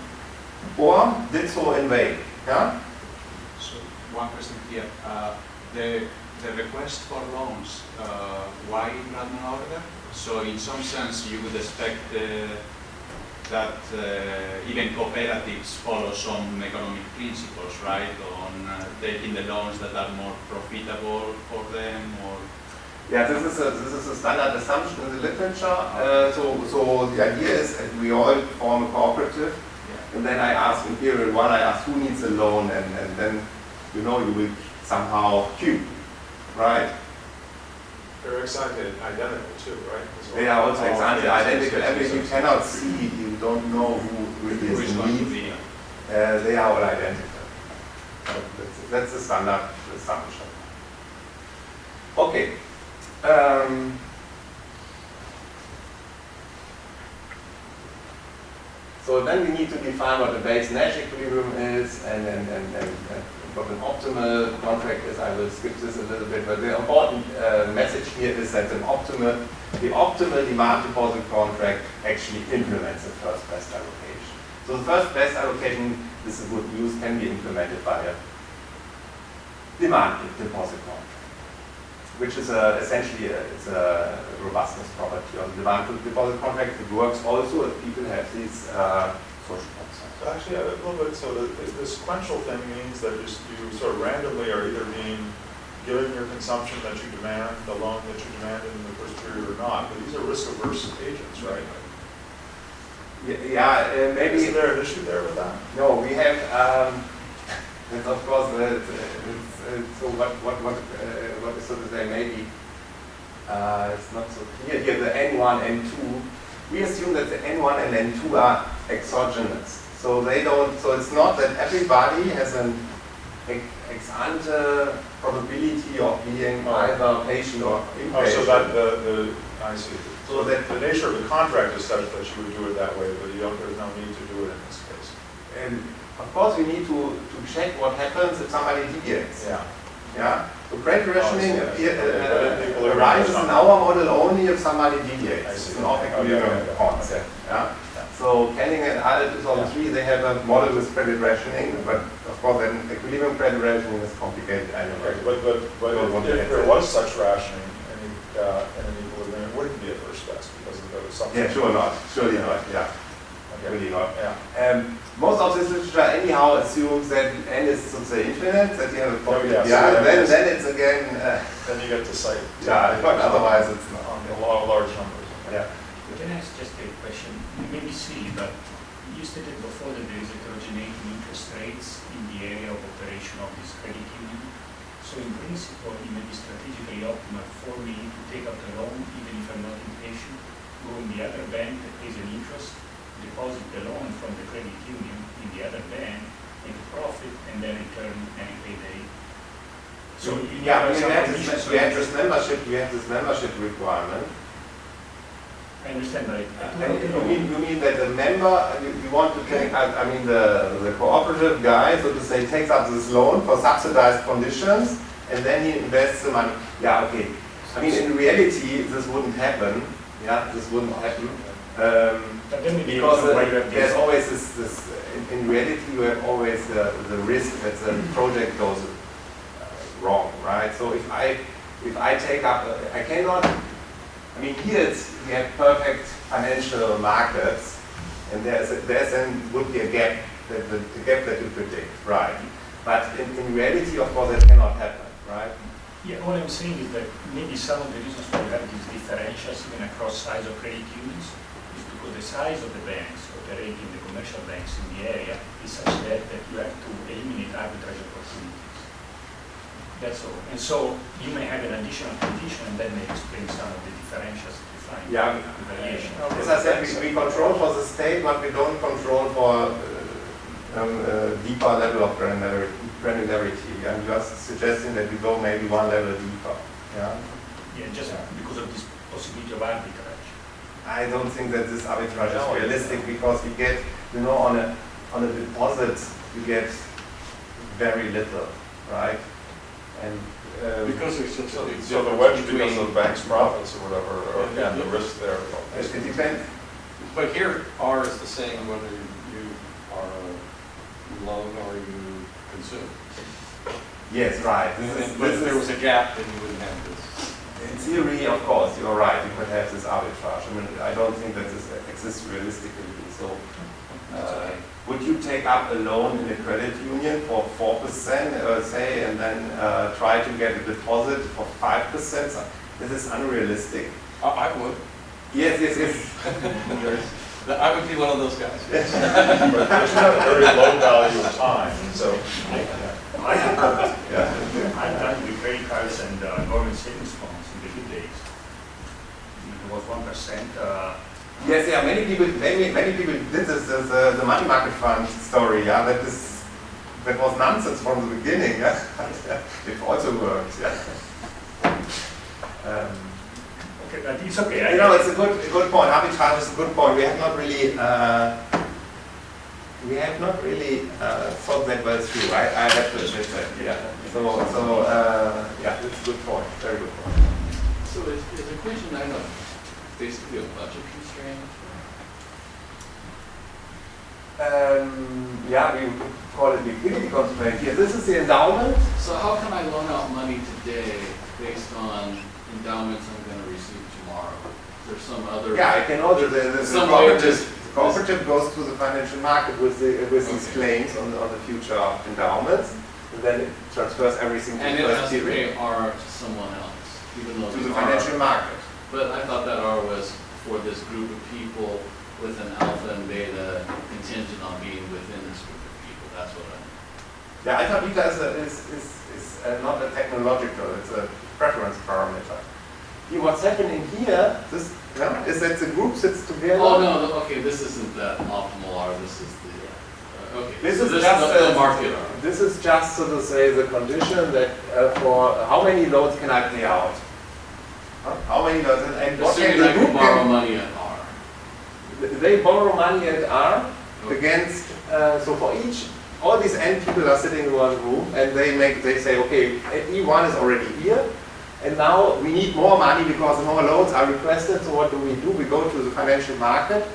or did so in vain. Yeah? So one question here. The request for loans, why in random order? So in some sense you would expect that even cooperatives follow some economic principles, right? On taking the loans that are more profitable for them, or yeah, this is a standard assumption in the literature. So the idea is that we all form a cooperative, and then I ask in period 1, I ask who needs a loan, and then you will somehow queue, right? They're exactly identical too, right? They are also exactly identical. I mean, you cannot see, you don't know who really is in need. They are all identical. So that's the standard assumption. Okay. So then we need to define what the base Nash equilibrium is and what an optimal contract is. I will skip this a little bit, but the important message here is that the optimal demand deposit contract actually implements the first best allocation. So the first best allocation, this is good news, can be implemented by a demand deposit contract, which is essentially it's a robustness property on the demand deposit contract. It works also if people have these social concerns. So actually, a little bit, so the sequential thing means that you sort of randomly are either being given your consumption that you demand, the loan that you demanded in the first period or not, but these are risk-averse agents, right? Yeah, maybe. Isn't there an issue there with that? No, we have, it's of course, so what is so to say, maybe it's not so clear here, the N1, N2, we assume that the N1 and N2 are exogenous. So they don't, so it's not that everybody has an ex ante probability of being either patient or inpatient. Oh, so that I see. So that the nature of the contract is such that you would do it that way, but there's no need to do it in this case. and of course we need to check what happens if somebody deviates. Yeah. Yeah. So credit rationing Okay. arises in our model only if somebody deviates. I see. It's an off-equilibrium concept. Yeah. Yeah. So Canning and al. 2003, they have a model with credit rationing, but of course then equilibrium credit rationing is complicated anyway. Okay, but if there was such rationing in an equilibrium, it wouldn't be a first best because there was something. Yeah, sure not. Surely not. Yeah. Okay. Really not. Yeah. Most of this literature anyhow assumes that n is so to say infinite, that you have a pocket. yeah, so then it's again. Then you get to cite. Yeah, but otherwise it's not. On a lot of large numbers. Yeah. Can I ask just a question? It may be silly, but you stated before that there is heterogeneity in interest rates in the area of operation of this credit union. So in principle, it may be strategically optimal for me to take out a loan even if I'm not impatient, go in the other bank that pays an interest, deposit the loan from the credit union in the other bank, make a profit, and then return any payday. So you Yeah, have some we have conditions this membership requirement. I understand, but And you mean that the member, you want to take, I mean the cooperative guy, so to say, takes up this loan for subsidized conditions, and then he invests the money. Yeah, okay. I mean, in reality, this wouldn't happen. Yeah, this wouldn't happen. But then maybe Because also why you have there's this. always this in reality, you have always the risk that the project goes wrong, right? So if I take up, I cannot. I mean, here we have perfect financial markets, and there's then would be a gap, the gap that you predict, right? But in reality, of course, that cannot happen, right? Yeah, what I'm saying is that maybe some of the reasons for having these differentials even across size of credit unions is because the size of the banks operating the commercial banks in the area is such that you have to eliminate arbitrage opportunities. That's all. And so you may have an additional condition, and that may explain some of the differentials you find. Yeah. The variation. As I said, we control for the state, but we don't control for deeper level of granularity. I'm just suggesting that we go maybe one level deeper. Yeah. Yeah, just because of this possibility of arbitrage. I don't think that this arbitrage is realistic because we get, on a deposit, you get very little, right? And Because there's such a big So the difference wedge between- because of the bank's profits or whatever, or the risk there. it depends. But here, R is the same whether you are a loan or you consume. Yes, right. But if there was a gap, then you wouldn't have this. In theory, of course, you're right. You could have this arbitrage. I mean, I don't think that this exists realistically. So, would you take up a loan in a credit union for 4%, say, and then try to get a deposit for 5%? So this is unrealistic. I would. Yes. I would be one of those guys. Yes. But there's not a very low value of time, so. I've done with credit cards and government savings bonds in the good days. It was 1%. Yes, yeah. Many people did this as the money market fund story. Yeah, that was nonsense from the beginning. Yeah, it also worked. Yeah. Okay, but it's okay. It's a good point. Arbitrage is a good point. We have not really thought that well through. I have to admit that. Yeah. So yeah, it's a good point. Very good point. So is equation 9 basically a budget constraint? Yeah, we would call it liquidity constraint here. This is the endowment. So how can I loan out money today based on endowments I'm going to receive tomorrow? Is there some other? Yeah, I can also, the some way of cooperative goes to the financial market with these claims on the future endowments, and then it transfers everything to And the it first has to period. pay R to someone else, even though To the the financial R. market. But I thought that R was for this group of people with an alpha and beta contingent on being within this group of people. That's what I. Yeah, alpha beta is not a technological, it's a preference parameter. See, what's happening here is that the group sits together. Oh no, okay, this isn't that optimal R. This is the. Okay. This so is this just the market R. This is just, so to say, the condition that for how many loans can I pay out? Huh? How many loans? And what Assuming can the I group can borrow money at R. They borrow money at R Okay. against, so for each, all these N people are sitting in one room and they say, okay, E1 is already here, and now we need more money because more loans are requested, so what do? We go to the financial market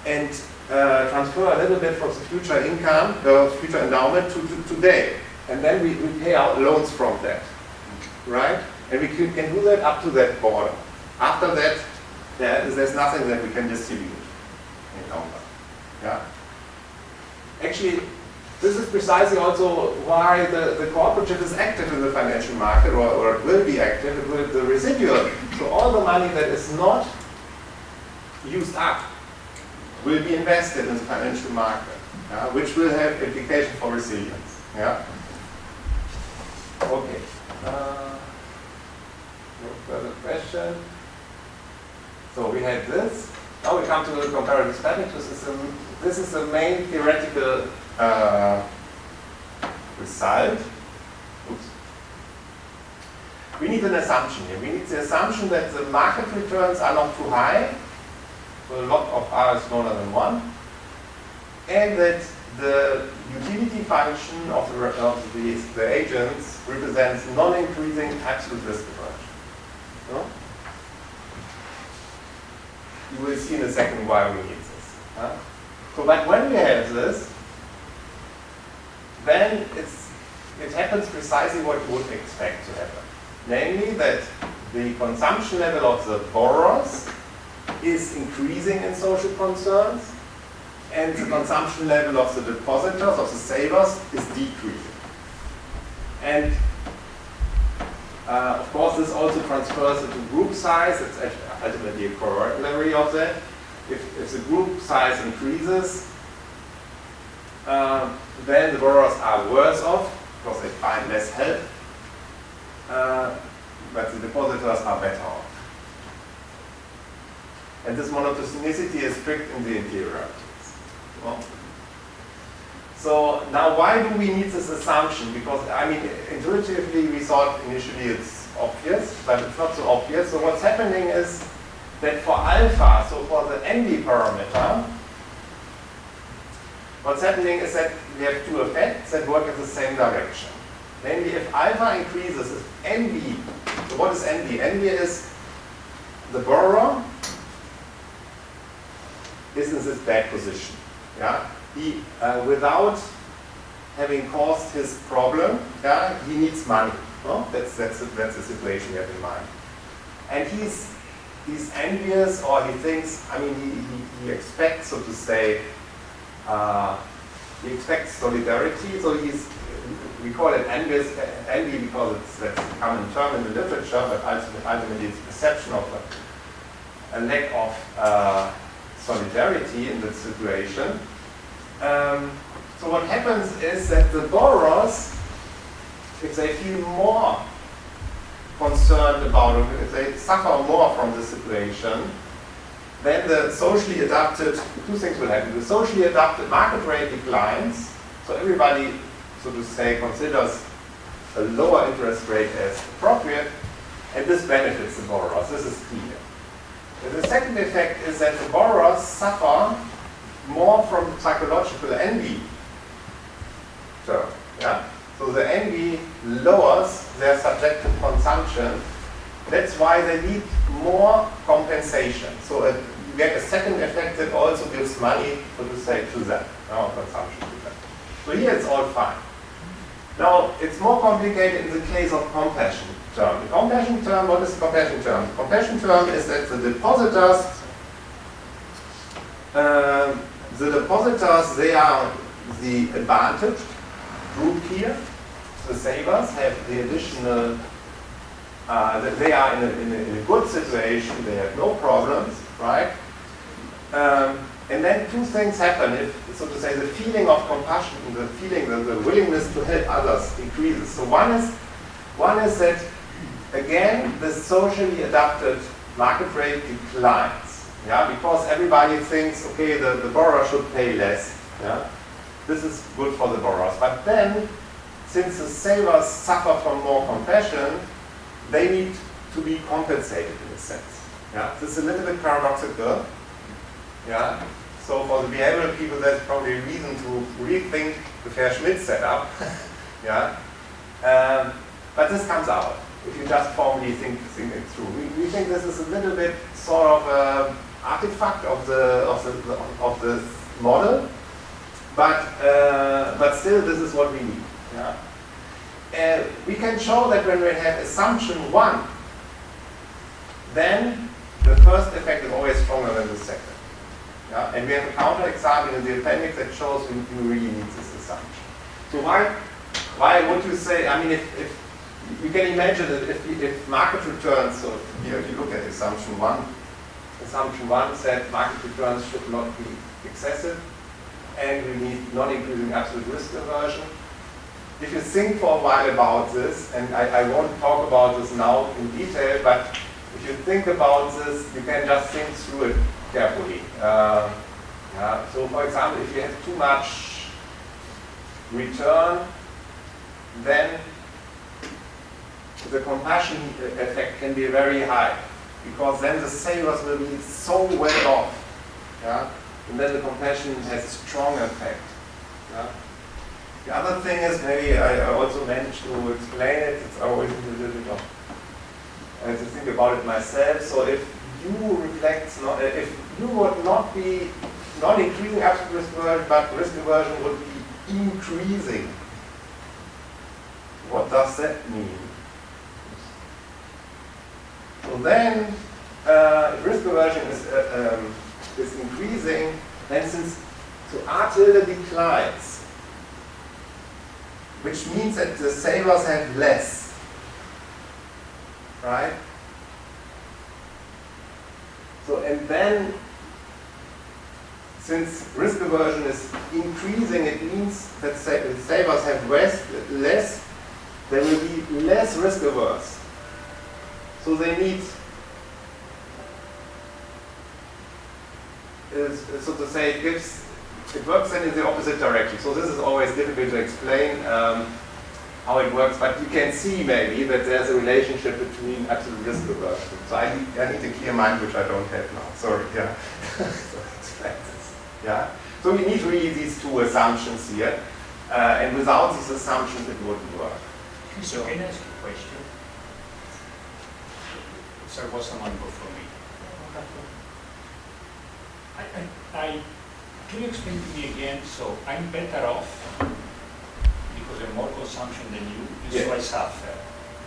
and transfer a little bit from the future income, future endowment to today. And then we pay out loans from that, right? And we can do that up to that border. After that, there's nothing that we can distribute any longer. Yeah. Actually, this is precisely also why the cooperative is active in the financial market, or it will be active with the residual. So all the money that is not used up will be invested in the financial market, yeah, which will have implications for resilience. Yeah. Okay. No further question. So we had this. Now we come to the comparative statics. This is the main theoretical result. Oops. We need an assumption here. We need the assumption that the market returns are not too high, so a lot of R is smaller than 1, and that the utility function of the agents represents non-increasing absolute risk differential. No? You will see in a second why we need this. Huh? So, but when we have this, then it happens precisely what you would expect to happen. Namely, that the consumption level of the borrowers is increasing in social concerns, and the consumption level of the depositors, of the savers, is decreasing. And of course, this also transfers into group size. It's ultimately a corollary of that. If the group size increases, then the borrowers are worse off because they find less help, but the depositors are better off. And this monotonicity is strict in the interior. Well, so now why do we need this assumption? Because, I mean, intuitively we thought initially it's obvious, but it's not so obvious. So what's happening is that for alpha, so for the NB parameter, what's happening is that we have two effects that work in the same direction. Namely, if alpha increases, if NB, so what is NB? NB is the borrower is in this bad position. Yeah? He, without having caused his problem, yeah, he needs money. No? That's the situation you have in mind. And he's envious, or he thinks, I mean, he expects, so to say, he expects solidarity, so we call it envy because that's a common term in the literature, but ultimately it's perception of a lack of solidarity in that situation. So what happens is that the borrowers, if they feel more concerned about it, if they suffer more from the situation, then the socially adapted, two things will happen. The socially adapted market rate declines, so everybody, so to say, considers a lower interest rate as appropriate, and this benefits the borrowers. This is clear. And the second effect is that the borrowers suffer more from psychological envy. So, yeah? So the envy lowers their subjective consumption. That's why they need more compensation. So you get a second effect that also gives money, so to say, to them, consumption to them. So here it's all fine. Now, it's more complicated in the case of compassion term. The compassion term, what is the compassion term? The compassion term is that the depositors, they are the advantaged group here. The savers have the additional, they are in a good situation, they have no problems, right? And then two things happen if, so to say, the feeling of compassion, the feeling, the willingness to help others increases. So one is that, again, the socially adapted market rate declines, yeah, because everybody thinks, okay, the borrower should pay less, yeah. This is good for the borrowers. But then, since the savers suffer from more compassion, they need to be compensated in a sense. Yeah, this is a little bit paradoxical. Yeah. So for the behavioral people, there's probably a reason to rethink the Fair-Schmidt setup. Yeah. But this comes out if you just formally think it through. We think this is a little bit sort of an artifact of the model, but still this is what we need. Yeah. We can show that when we have assumption 1, then the first effect is always stronger than the second. Yeah? And we have a counterexample in the appendix that shows we really need this assumption. So why would you say, I mean, if you can imagine that if market returns, so here if you look at assumption 1 said market returns should not be excessive, and we need non-increasing absolute risk aversion. If you think for a while about this, and I won't talk about this now in detail, but if you think about this, you can just think through it carefully. Yeah. So for example, if you have too much return, then the compassion effect can be very high, because then the savers will be so well off. Yeah? And then the compassion has a strong effect. Yeah? The other thing is, maybe I also managed to explain it, it's always a little bit of, I have to think about it myself. So if you reflect, if you would not be increasing absolute risk aversion, but risk aversion would be increasing, what does that mean? So then, if risk aversion is increasing, then so R tilde declines, which means that the savers have less, right? So, and then, since risk aversion is increasing, it means that the savers have less, they will be less risk averse. So they need, so to say, it works then in the opposite direction. So this is always difficult to explain how it works, but you can see maybe that there's a relationship between absolute risk aversion. So I need a clear mind, which I don't have now. Sorry, yeah. Yeah. So we need really these two assumptions here, and without these assumptions, it wouldn't work. So can I ask you a question? There was someone before me. Can you explain to me again? So I'm better off because I have more consumption than you, and so I suffer.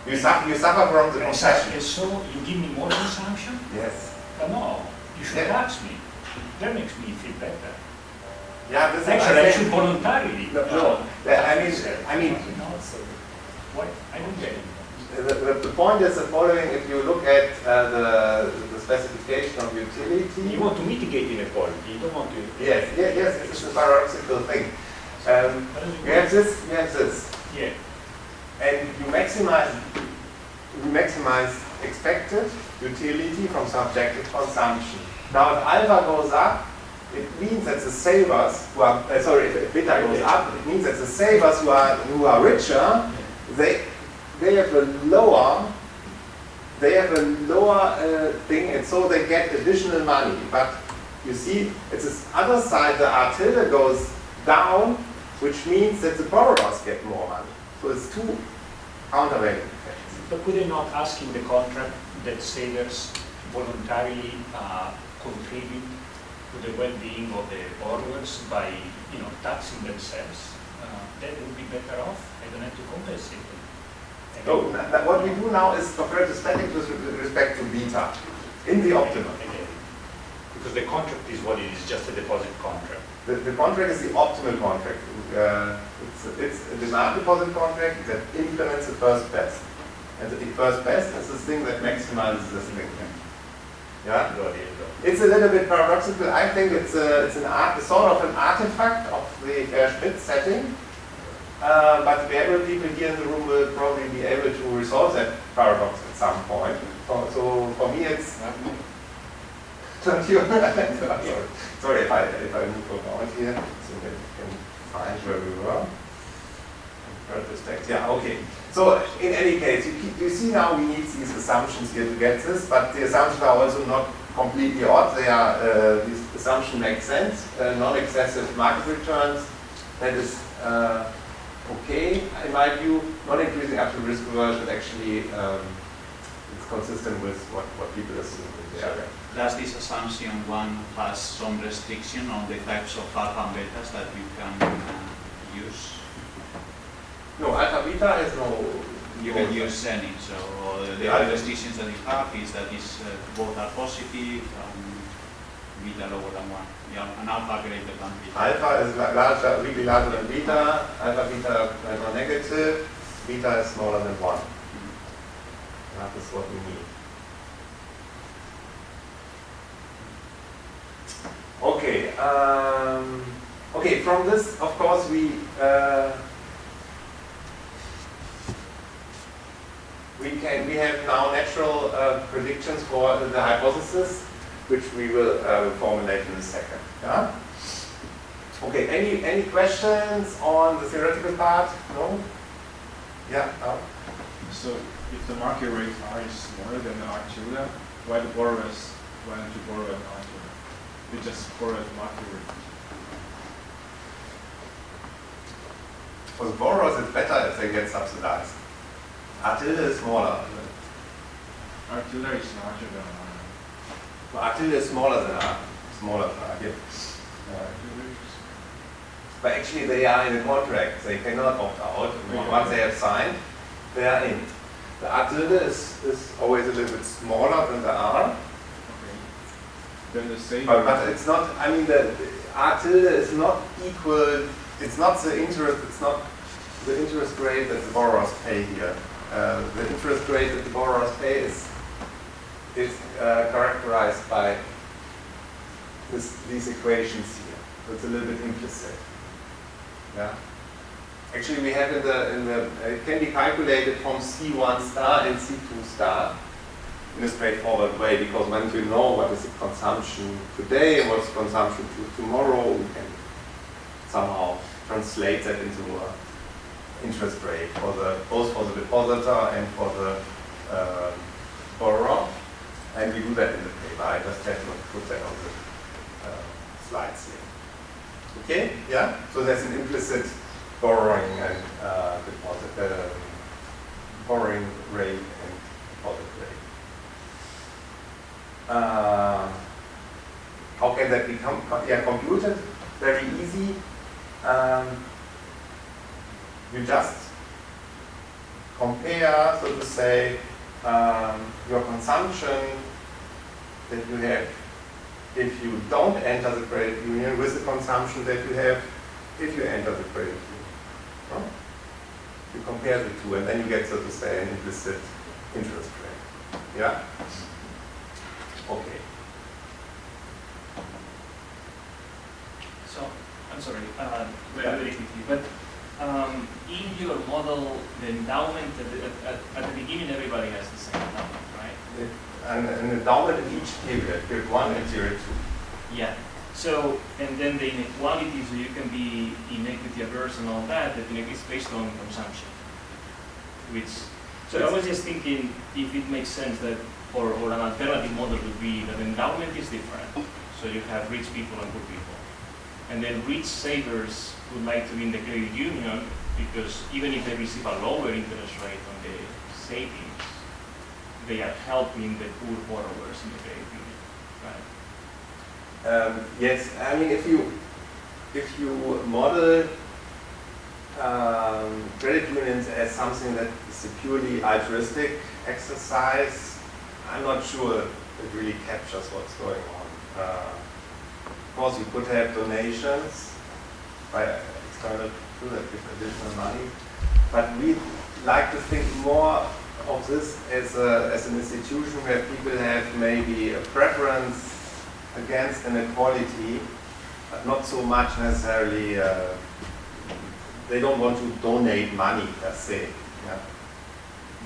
You suffer from the concession. And so you give me more consumption? Yes. But no, you should tax me. That makes me feel better. Yeah, this Actually, I should voluntarily. No. I mean, what? I don't get it. The point is the following: if you look at the specification of utility, You want to mitigate inequality. You don't want to. yes, it's a paradoxical thing. You have this, Yeah. and you maximize expected utility from subjective consumption. Now, if alpha goes up, it means that the savers who are if beta goes up, it means that the savers who are richer, they have a lower thing, and so they get additional money. But you see, it's this other side, the R tilde goes down, which means that the borrowers get more money. So it's two countervailing effects. But could they not ask in the contract that savers voluntarily contribute to the well-being of the borrowers by, taxing themselves, they would be better off. I don't have to compensate them. So what we do now is comparative static with respect to beta in the optimum. Again, because the contract is what it is, just a deposit contract. The contract is the optimal contract. It's a demand deposit contract that implements the first best. And the first best is the thing that maximizes this thing. Yeah? It's a little bit paradoxical. I think it's sort of an artifact of the Schmidt setting. But the people here in the room will probably be able to resolve that paradox at some point. So for me, it's don't you? Sorry if I move around here so that you can find where we were. Yeah, okay. So in any case, you see now we need these assumptions here to get this, but the assumptions are also not completely odd. They are these assumptions make sense. Non-excessive market returns. That is okay in my view. Not increasing absolute risk aversion actually it's consistent with what people assume in the area. Does this assumption one has some restriction on the types of alpha and betas that you can use? No, alpha beta has no. You can use any. So the other restrictions that you have is that both are positive and beta lower than 1. Yeah, an alpha greater than beta. Alpha is larger, really larger than beta. Alpha beta are negative. Beta is smaller than 1. That is what we need. Okay. Okay. From this, of course, we have now natural predictions for the hypothesis, which we will formulate in a second. Yeah. Okay. Any questions on the theoretical part? No. Yeah. So if the market rate R is smaller than the R tilde, why don't you borrow at R tilde? You just borrow at market rate. For the borrowers, it's better if they get subsidized. R tilde is smaller. R tilde is larger than R. Well, R tilde is smaller than R. Smaller than R, yeah. But actually they are in a contract. They cannot opt out. Once they have signed, they are in. The R tilde is always a little bit smaller than the R. Okay. Then the same. But it's not, I mean, the R tilde is not equal, it's not the interest, it's not the interest rate that the borrowers pay here. The interest rate that the borrowers pay is characterized by these equations here. So it's a little bit implicit. Yeah. Actually, we have it can be calculated from C1 star and C2 star in a straightforward way, because when you know what is the consumption today and what's consumption tomorrow, we can somehow translate that into an interest rate both for the depositor and for the borrower. And we do that in the paper. I just have to put that on the slides here. Okay? Yeah? So there's an implicit borrowing and deposit, borrowing rate and deposit rate. How can that be computed? Very easy. You just compare, so to say, your consumption that you have if you don't enter the credit union with the consumption that you have if you enter the credit union. No? You compare the two, and then you get, so to say, an implicit interest rate. Yeah? Okay. So, I'm sorry, very quickly, but in your model, the endowment, at the beginning, everybody has the same endowment, right? An endowment in each period 1 and period 2. Yeah. So, and then the inequality, so you can be inequity averse and all that, but it's based on consumption. So I was just thinking if it makes sense that, or an alternative model would be that endowment is different. So you have rich people and poor people. And then rich savers would like to be in the credit union because even if they receive a lower interest rate on the savings, they are helping the poor borrowers in the credit union, right? Yes, I mean, if you model credit unions as something that is a purely altruistic exercise, I'm not sure it really captures what's going on. Of course, you could have donations by external people that give additional money, but we like to think more of this as an institution where people have maybe a preference against inequality, but not so much necessarily, they don't want to donate money per se. Yeah?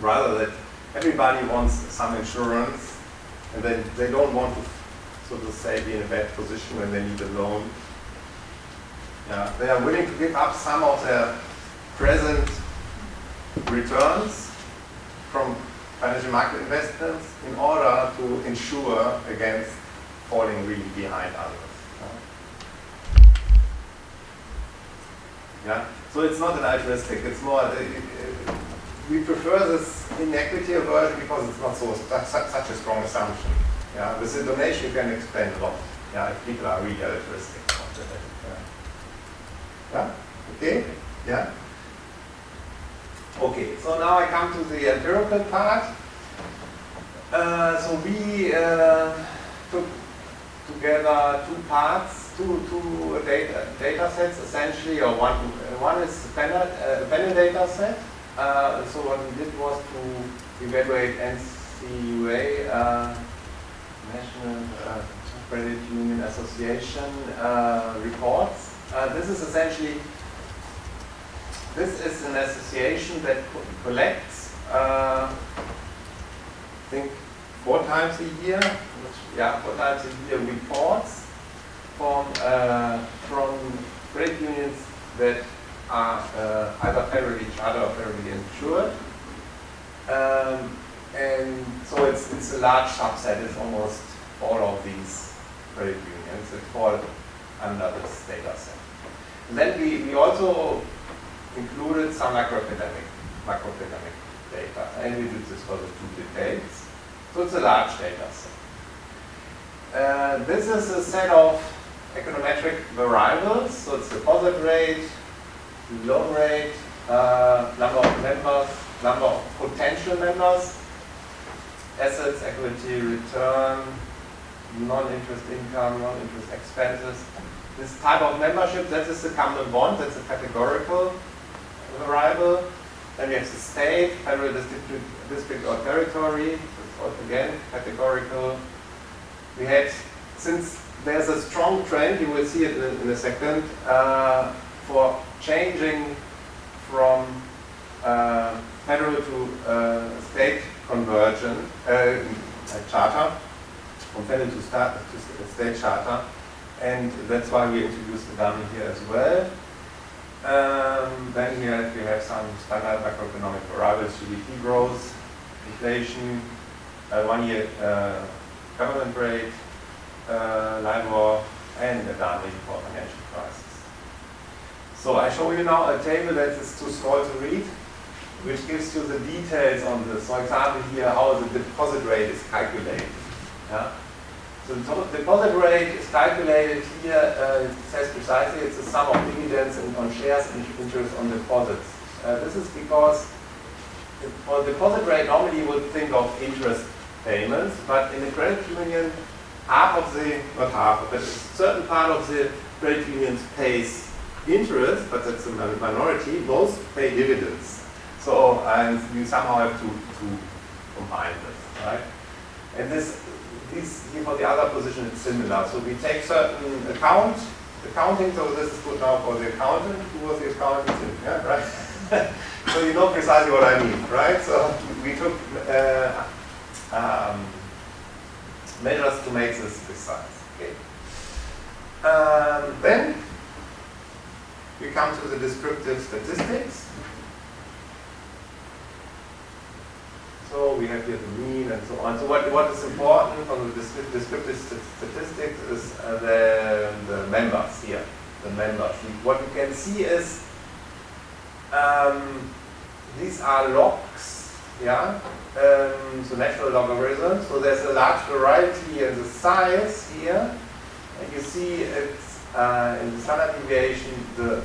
Rather that everybody wants some insurance, and then they don't want to, so to say, be in a bad position when they need a loan. Yeah? They are willing to give up some of their present returns from financial market investments in order to insure against falling really behind others. Yeah? So it's not an altruistic, it's more, we prefer this inequity aversion because it's not such a strong assumption. Yeah? With the donation you can explain a lot. Yeah? If people are really altruistic. Yeah? Okay? Yeah? Okay, so now I come to the empirical part. So we took together two parts, two data sets essentially, or one is a panel data set. So what we did was to evaluate NCUA, National Credit Union Association reports. This is essentially, this is an association that collects, I think, 4 times a year, 4 times a year reports from credit unions that are either federally chartered or federally insured. And so it's a large subset, it's almost all of these credit unions that fall under this data set. And then we also included some macroeconomic data, and we did this for the 2 decades. So it's a large data set. This is a set of econometric variables, so it's deposit rate, loan rate, number of members, number of potential members, assets, equity, return, non-interest income, non-interest expenses. This type of membership, that is the common bond, that's a categorical variable. Then we have the state, federal district or territory, that's also again categorical. We had, since there's a strong trend, you will see it in a second, for changing from federal to state conversion, charter, from federal to state charter, and that's why we introduced the dummy here as well. Then here we have some standard macroeconomic variables: GDP growth, inflation, 1-year government rate, LIBOR, and the dummy for financial crisis. So I show you now a table that is too small to read, which gives you the details on this. For example, here how the deposit rate is calculated. Yeah? So the deposit rate is calculated here, it says precisely it's the sum of dividends on shares and interest on deposits. This is because for deposit rate, normally you would think of interest payments, but in the credit union, not half, but a certain part of the credit unions pays interest, but that's a minority. Most pay dividends. So you somehow have to combine this, right? And this here for the other position it's similar. So we take certain accounting, so this is good now for the accountant. Who was the accountant? Yeah, right? So you know precisely what I mean, right? So we took measures to make this precise. Okay. Then we come to the descriptive statistics. So we have here the mean and so on. So what is important from the descriptive statistics is the members here, the members. What you can see is these are logs, yeah, so natural logarithms. So there's a large variety in the size here. And you see it's in the standard deviation, the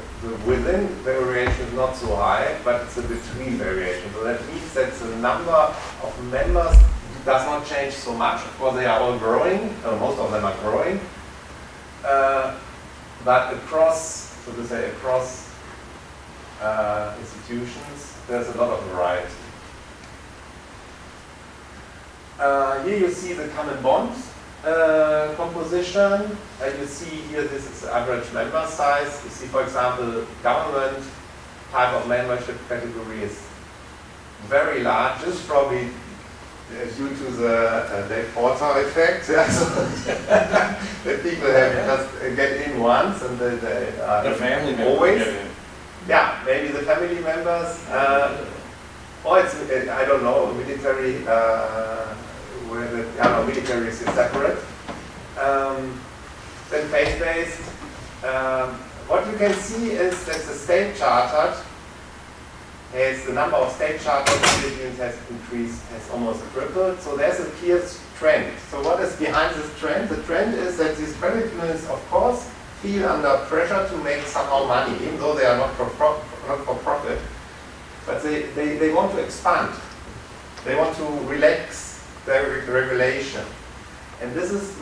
within variation is not so high, but it's a between variation. So that means that the number of members does not change so much. Of course, they are all growing, or most of them are growing. But across, so to say, across institutions, there's a lot of variety. Here you see the common bond composition. You see here this is the average member size. You see, for example, government type of membership category is very large. This is probably due to the Dave Porter effect. Yeah, so that people have just get in once and they The family members always. get in. Yeah, maybe the family members. Or it's, I don't know, military, where the military is separate. Then faith-based. What you can see is that the state chartered the number of state chartered credit unions has increased, has almost tripled. So there's a clear trend. So what is behind this trend? The trend is that these credit unions, of course, feel under pressure to make somehow money, even though they are not for profit. But they want to expand. They want to relax their regulation. And this is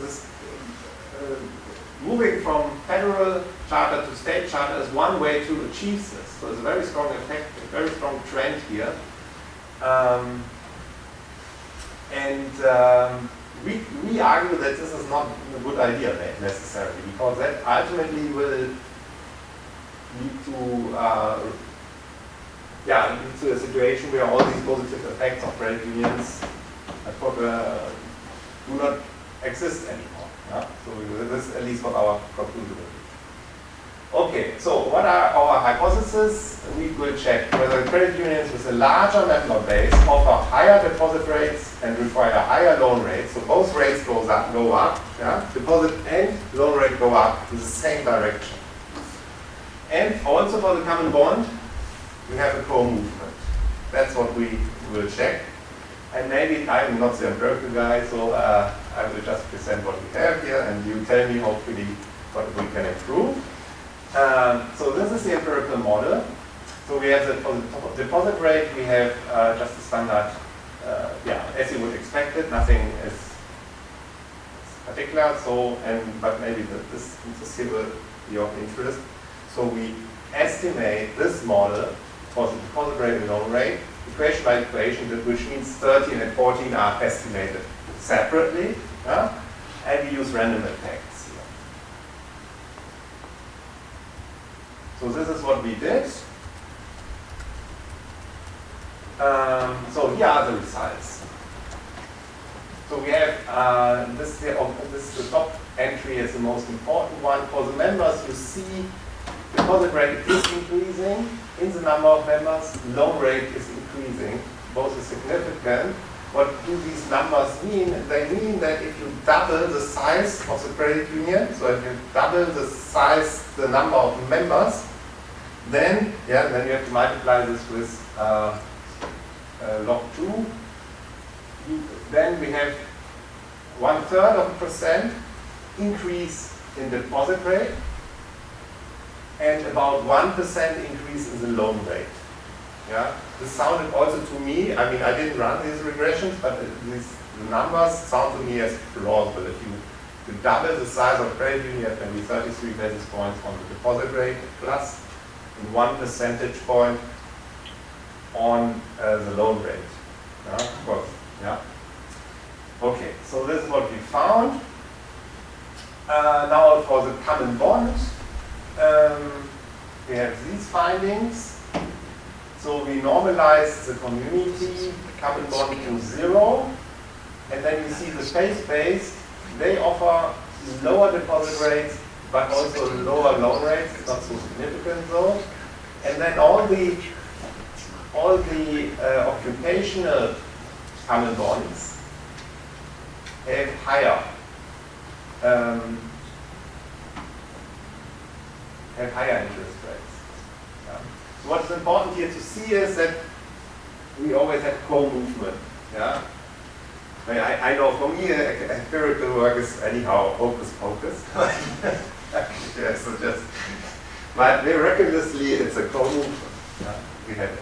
moving from federal charter to state charter is one way to achieve this. So it's a very strong effect, a very strong trend here. We argue that this is not a good idea necessarily, because that ultimately will lead to lead to a situation where all these positive effects of credit unions do not exist anymore. Yeah? So this is at least what our conclusion will be. Okay, so what are our hypotheses? We will check whether credit unions with a larger member base offer higher deposit rates and require higher loan rates. So both rates go up. Yeah? Deposit and loan rate go up in the same direction. And also for the common bond, we have a co-movement. That's what we will check. And maybe I'm not the empirical guy, so I will just present what we have here, and you tell me hopefully what we can improve. So this is the empirical model. So we have the deposit rate. We have just a standard, as you would expect it. Nothing is particular. So, but maybe this here will be of interest. So we estimate this model for the deposit rate and loan rate, equation by equation, which means 13 and 14 are estimated separately, and we use random effects here. So this is what we did. So here are the results. So we have this the top entry is the most important one. For the members, you see deposit rate is increasing in the number of members, loan rate is increasing. Both is significant. What do these numbers mean? They mean that if you double the size of the credit union, so if you double the size, the number of members, then you have to multiply this with log 2. Then we have 1/3% increase in deposit rate and about 1% increase in the loan rate. Yeah, this sounded also to me, I mean, I didn't run these regressions, but the numbers sound to me as plausible. If you double the size of credit union, it can be 33 basis points on the deposit rate plus 1 percentage point on the loan rate. Yeah, of course. Yeah. Okay, so this is what we found. Now for the common bond, we have these findings. So we normalize the community common bond to 0, and then you see the faith-based, they offer lower deposit rates, but also lower loan rates. It's not so significant though. And then all the occupational common bonds have higher interest rates. Yeah. So what's important here to see is that we always have co-movement. Yeah. I know for me, empirical work is anyhow hocus pocus. Yeah, so just, but miraculously, it's a code. We have it.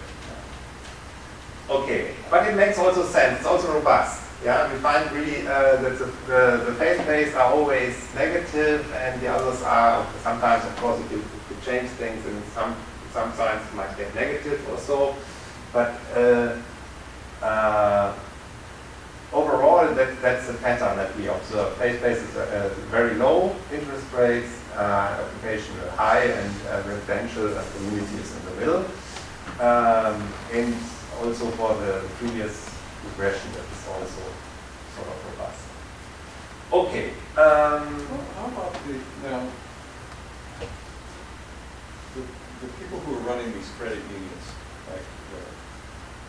Okay, but it makes also sense. It's also robust. Yeah, we find really that the phase space are always negative, and the others are sometimes, of course, if you change things, in some signs might get negative or so. But overall, that's the pattern that we observe. Phase spaces very low, interest rates, occupation high, and residential and communities in the middle. And also for the previous regression, that is also sort of robust. Okay. How about the people who are running these credit unions, like the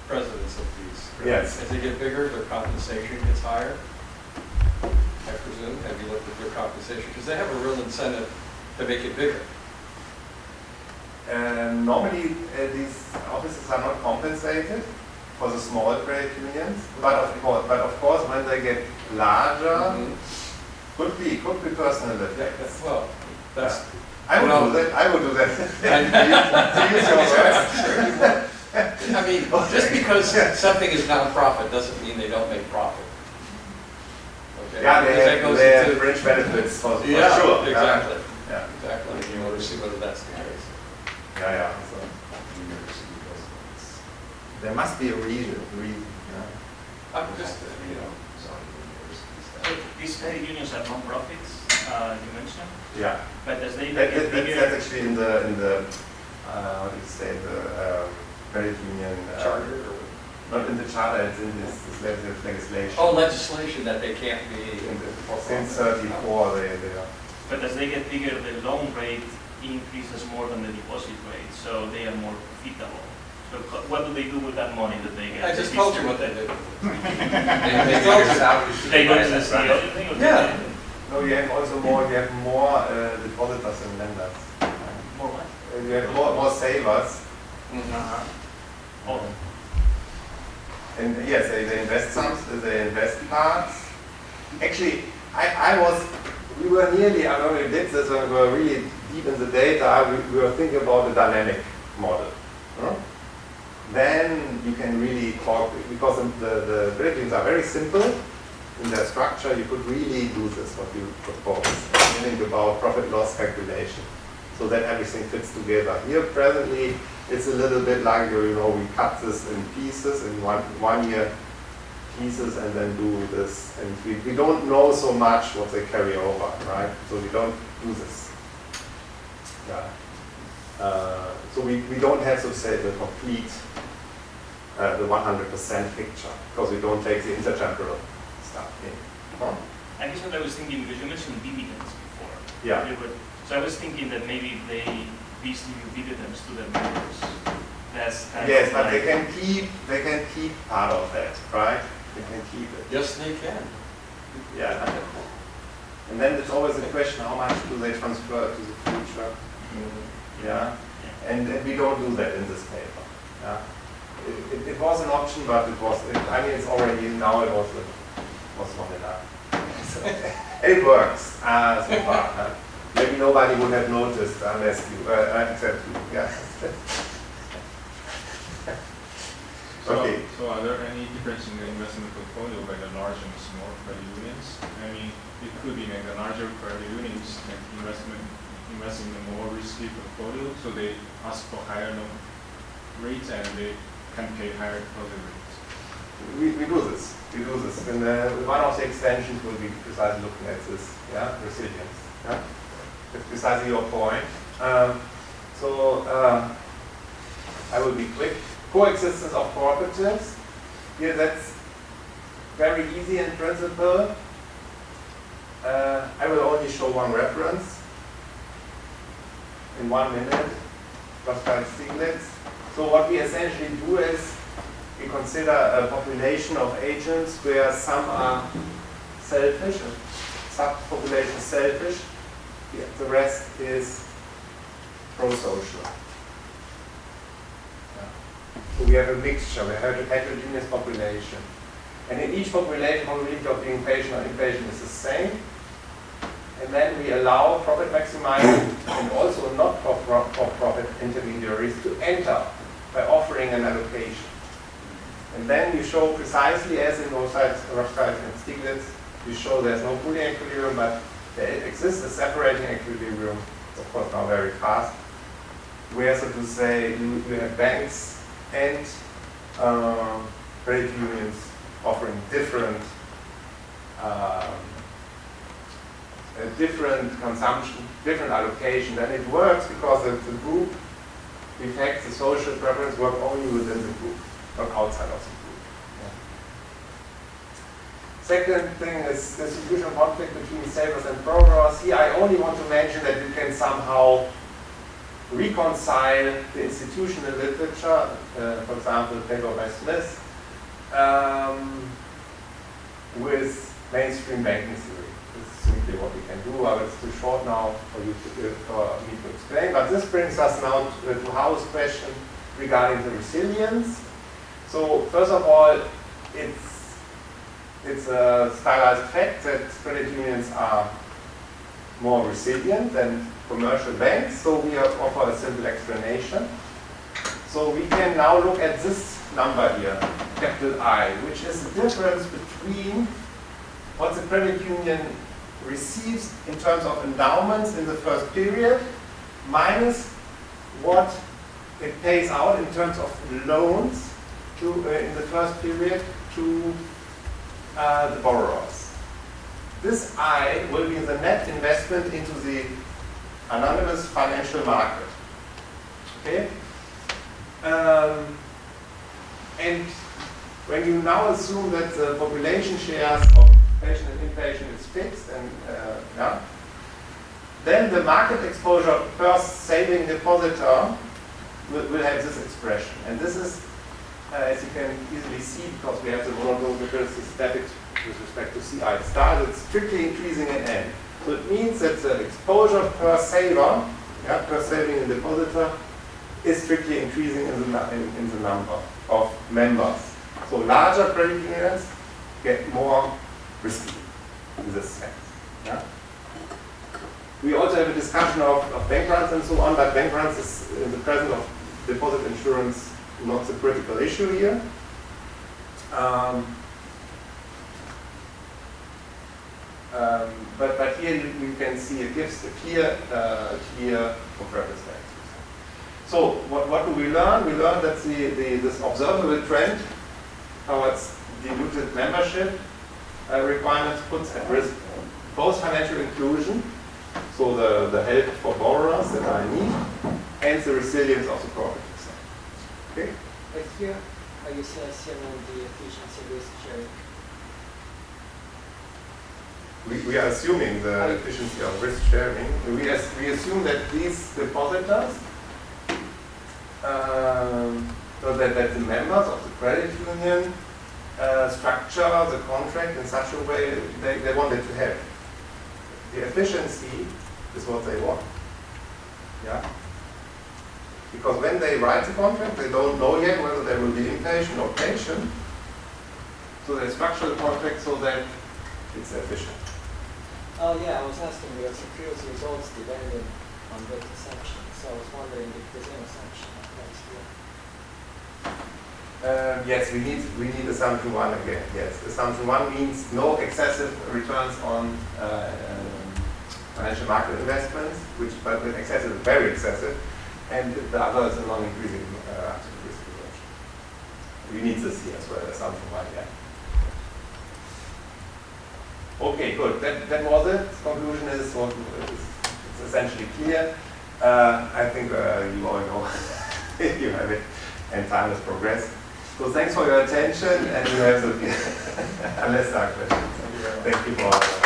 presidents of these credit Yes. as they get bigger, their compensation gets higher, I presume. Have you looked at their compensation? Because they have a real incentive to make it bigger. Normally, these offices are not compensated for the small credit unions, but of course, when they get larger, could be personal effects. Well, that's. I would do that. I would do that. To use your words. I mean, just because something is nonprofit doesn't mean they don't make profit. Okay? Yeah, Because that goes they have into- fringe benefits for Yeah, sure. exactly. Yeah. Exactly. And you want to see whether that's the case. Yeah. So, there must be a reason. I'm just, These credit unions are non-profits, you mentioned, Yeah. but as they That, get that's bigger, actually in the how do you say, the credit union charter or? not in the charter, it's in this legislation. Oh, legislation that they can't be. Since 34 they are. but as they get bigger, the loan rate increases more than the deposit rate, so they are more profitable. So what do they do with that money that they get? I just told you what they did. They told us how to They go to the supervise that, CEO, right? you think, or Yeah. No, you have also more. You have more depositors and lenders. more what? You have more savers. Oh, And yes, they invest they invest parts. Actually, we were nearly, I don't know if we did this, when we were really deep in the data, we were thinking about the dynamic model. Then you can really talk, because the credit unions are very simple in their structure, you could really do this, what you propose. Think about profit loss calculation, so that everything fits together. Here presently, it's a little bit like, we cut this in pieces, in one year pieces, and then do this. And we don't know so much what they carry over, right? So we don't do this. Yeah. So we don't have, so to say, the complete, the 100% picture, because we don't take the intertemporal stuff in. I guess what I was thinking, because you mentioned dividends before. Yeah. So I was thinking that maybe they distribute dividends to their members. That's kind Yes, of but like, they can keep part of that, right? They can keep it. Yes, they can. Yeah. And then it's always a question, how much do they transfer to the future? Yeah. And we don't do that in this paper. Yeah. It was an option, but it's already, now it was one enough. It works so far. Maybe nobody would have noticed unless you, except you. Yeah. Okay. So are there any difference in the investment portfolio by the large and small credit unions? I mean, it could be like the larger credit unions invest in a more risky portfolio, so they ask for higher loan rates and they can pay higher deposit rates. We do this. And one of the extensions will be precisely looking at this, resilience. Yeah? That's precisely your point. I will be quick. Coexistence of cooperatives. Here, that's very easy in principle. I will only show one reference in 1 minute, just by Stieglitz. So what we essentially do is we consider a population of agents where some are selfish, and subpopulation selfish. The rest is pro-social. So we have a mixture, we have a heterogeneous population. And in each population, probability of being patient or inpatient is the same. And then we allow profit maximizing and also not for-profit intermediaries to enter by offering an allocation. And then you show precisely, as in Rothschild and Stiglitz, you show there's no Boolean equilibrium, but there exists a separating equilibrium, of course now very fast, where, so to say, you have banks and credit unions offering different different consumption, different allocation. Then it works because the group effects, the social preference work only within the group, not outside of the group. Yeah. Second thing is distribution conflict between savers and borrowers. Here I only want to mention that you can somehow reconcile the institutional literature, for example, the paper by Smith, with mainstream banking theory. This is simply what we can do. I it's too short now for me to explain. But this brings us now to Howe's question regarding the resilience. So first of all, it's a stylized fact that credit unions are more resilient than commercial banks. So we offer a simple explanation. So we can now look at this number here, capital I, which is the difference between what the credit union receives in terms of endowments in the first period minus what it pays out in terms of loans to, in the first period to the borrowers. This I will be the net investment into the anonymous financial market. Okay? And when you now assume that the population shares of patient and inpatient is fixed, and yeah, then the market exposure per saving depositor will have this expression. And this is, as you can easily see, because we have the monotonical systematic with respect to CI star, it's strictly increasing in N. So it means that the exposure per saver, yeah, per saving depositor, is strictly increasing in the number of members. So larger credit unions get more risky in this sense. Yeah? We also have a discussion of bank runs and so on, but bank runs is in the presence of deposit insurance not the critical issue here. But here you can see it gives a clear comparative status. So what do we learn? We learn that this observable trend towards diluted membership requirements puts at risk both financial inclusion, so the help for borrowers that I need, and the resilience of the cooperative sector. Okay? But here, are you still assuming the efficiency risk sharing? We are assuming the efficiency of risk sharing. We assume that these depositors, so that the members of the credit union structure the contract in such a way they want it to have. The efficiency is what they want. Yeah? Because when they write the contract, they don't know yet whether they will be inpatient or patient. So they structure the contract so that it's efficient. Oh yeah, I was asking because the previous results depended on that assumption. So I was wondering if there's an assumption applies here. Yes, we need assumption 1 again. Yes, assumption 1 means no excessive returns on financial market investments, but with excessive, very excessive, and the other is a non-increasing absolute risk reversion. We need this here as well, assumption 1, yeah. Okay, good. That was it. Conclusion is it's essentially clear. I think you all know you have it, and time has progressed. So thanks for your attention, and you have the unless there are questions. Thank you for.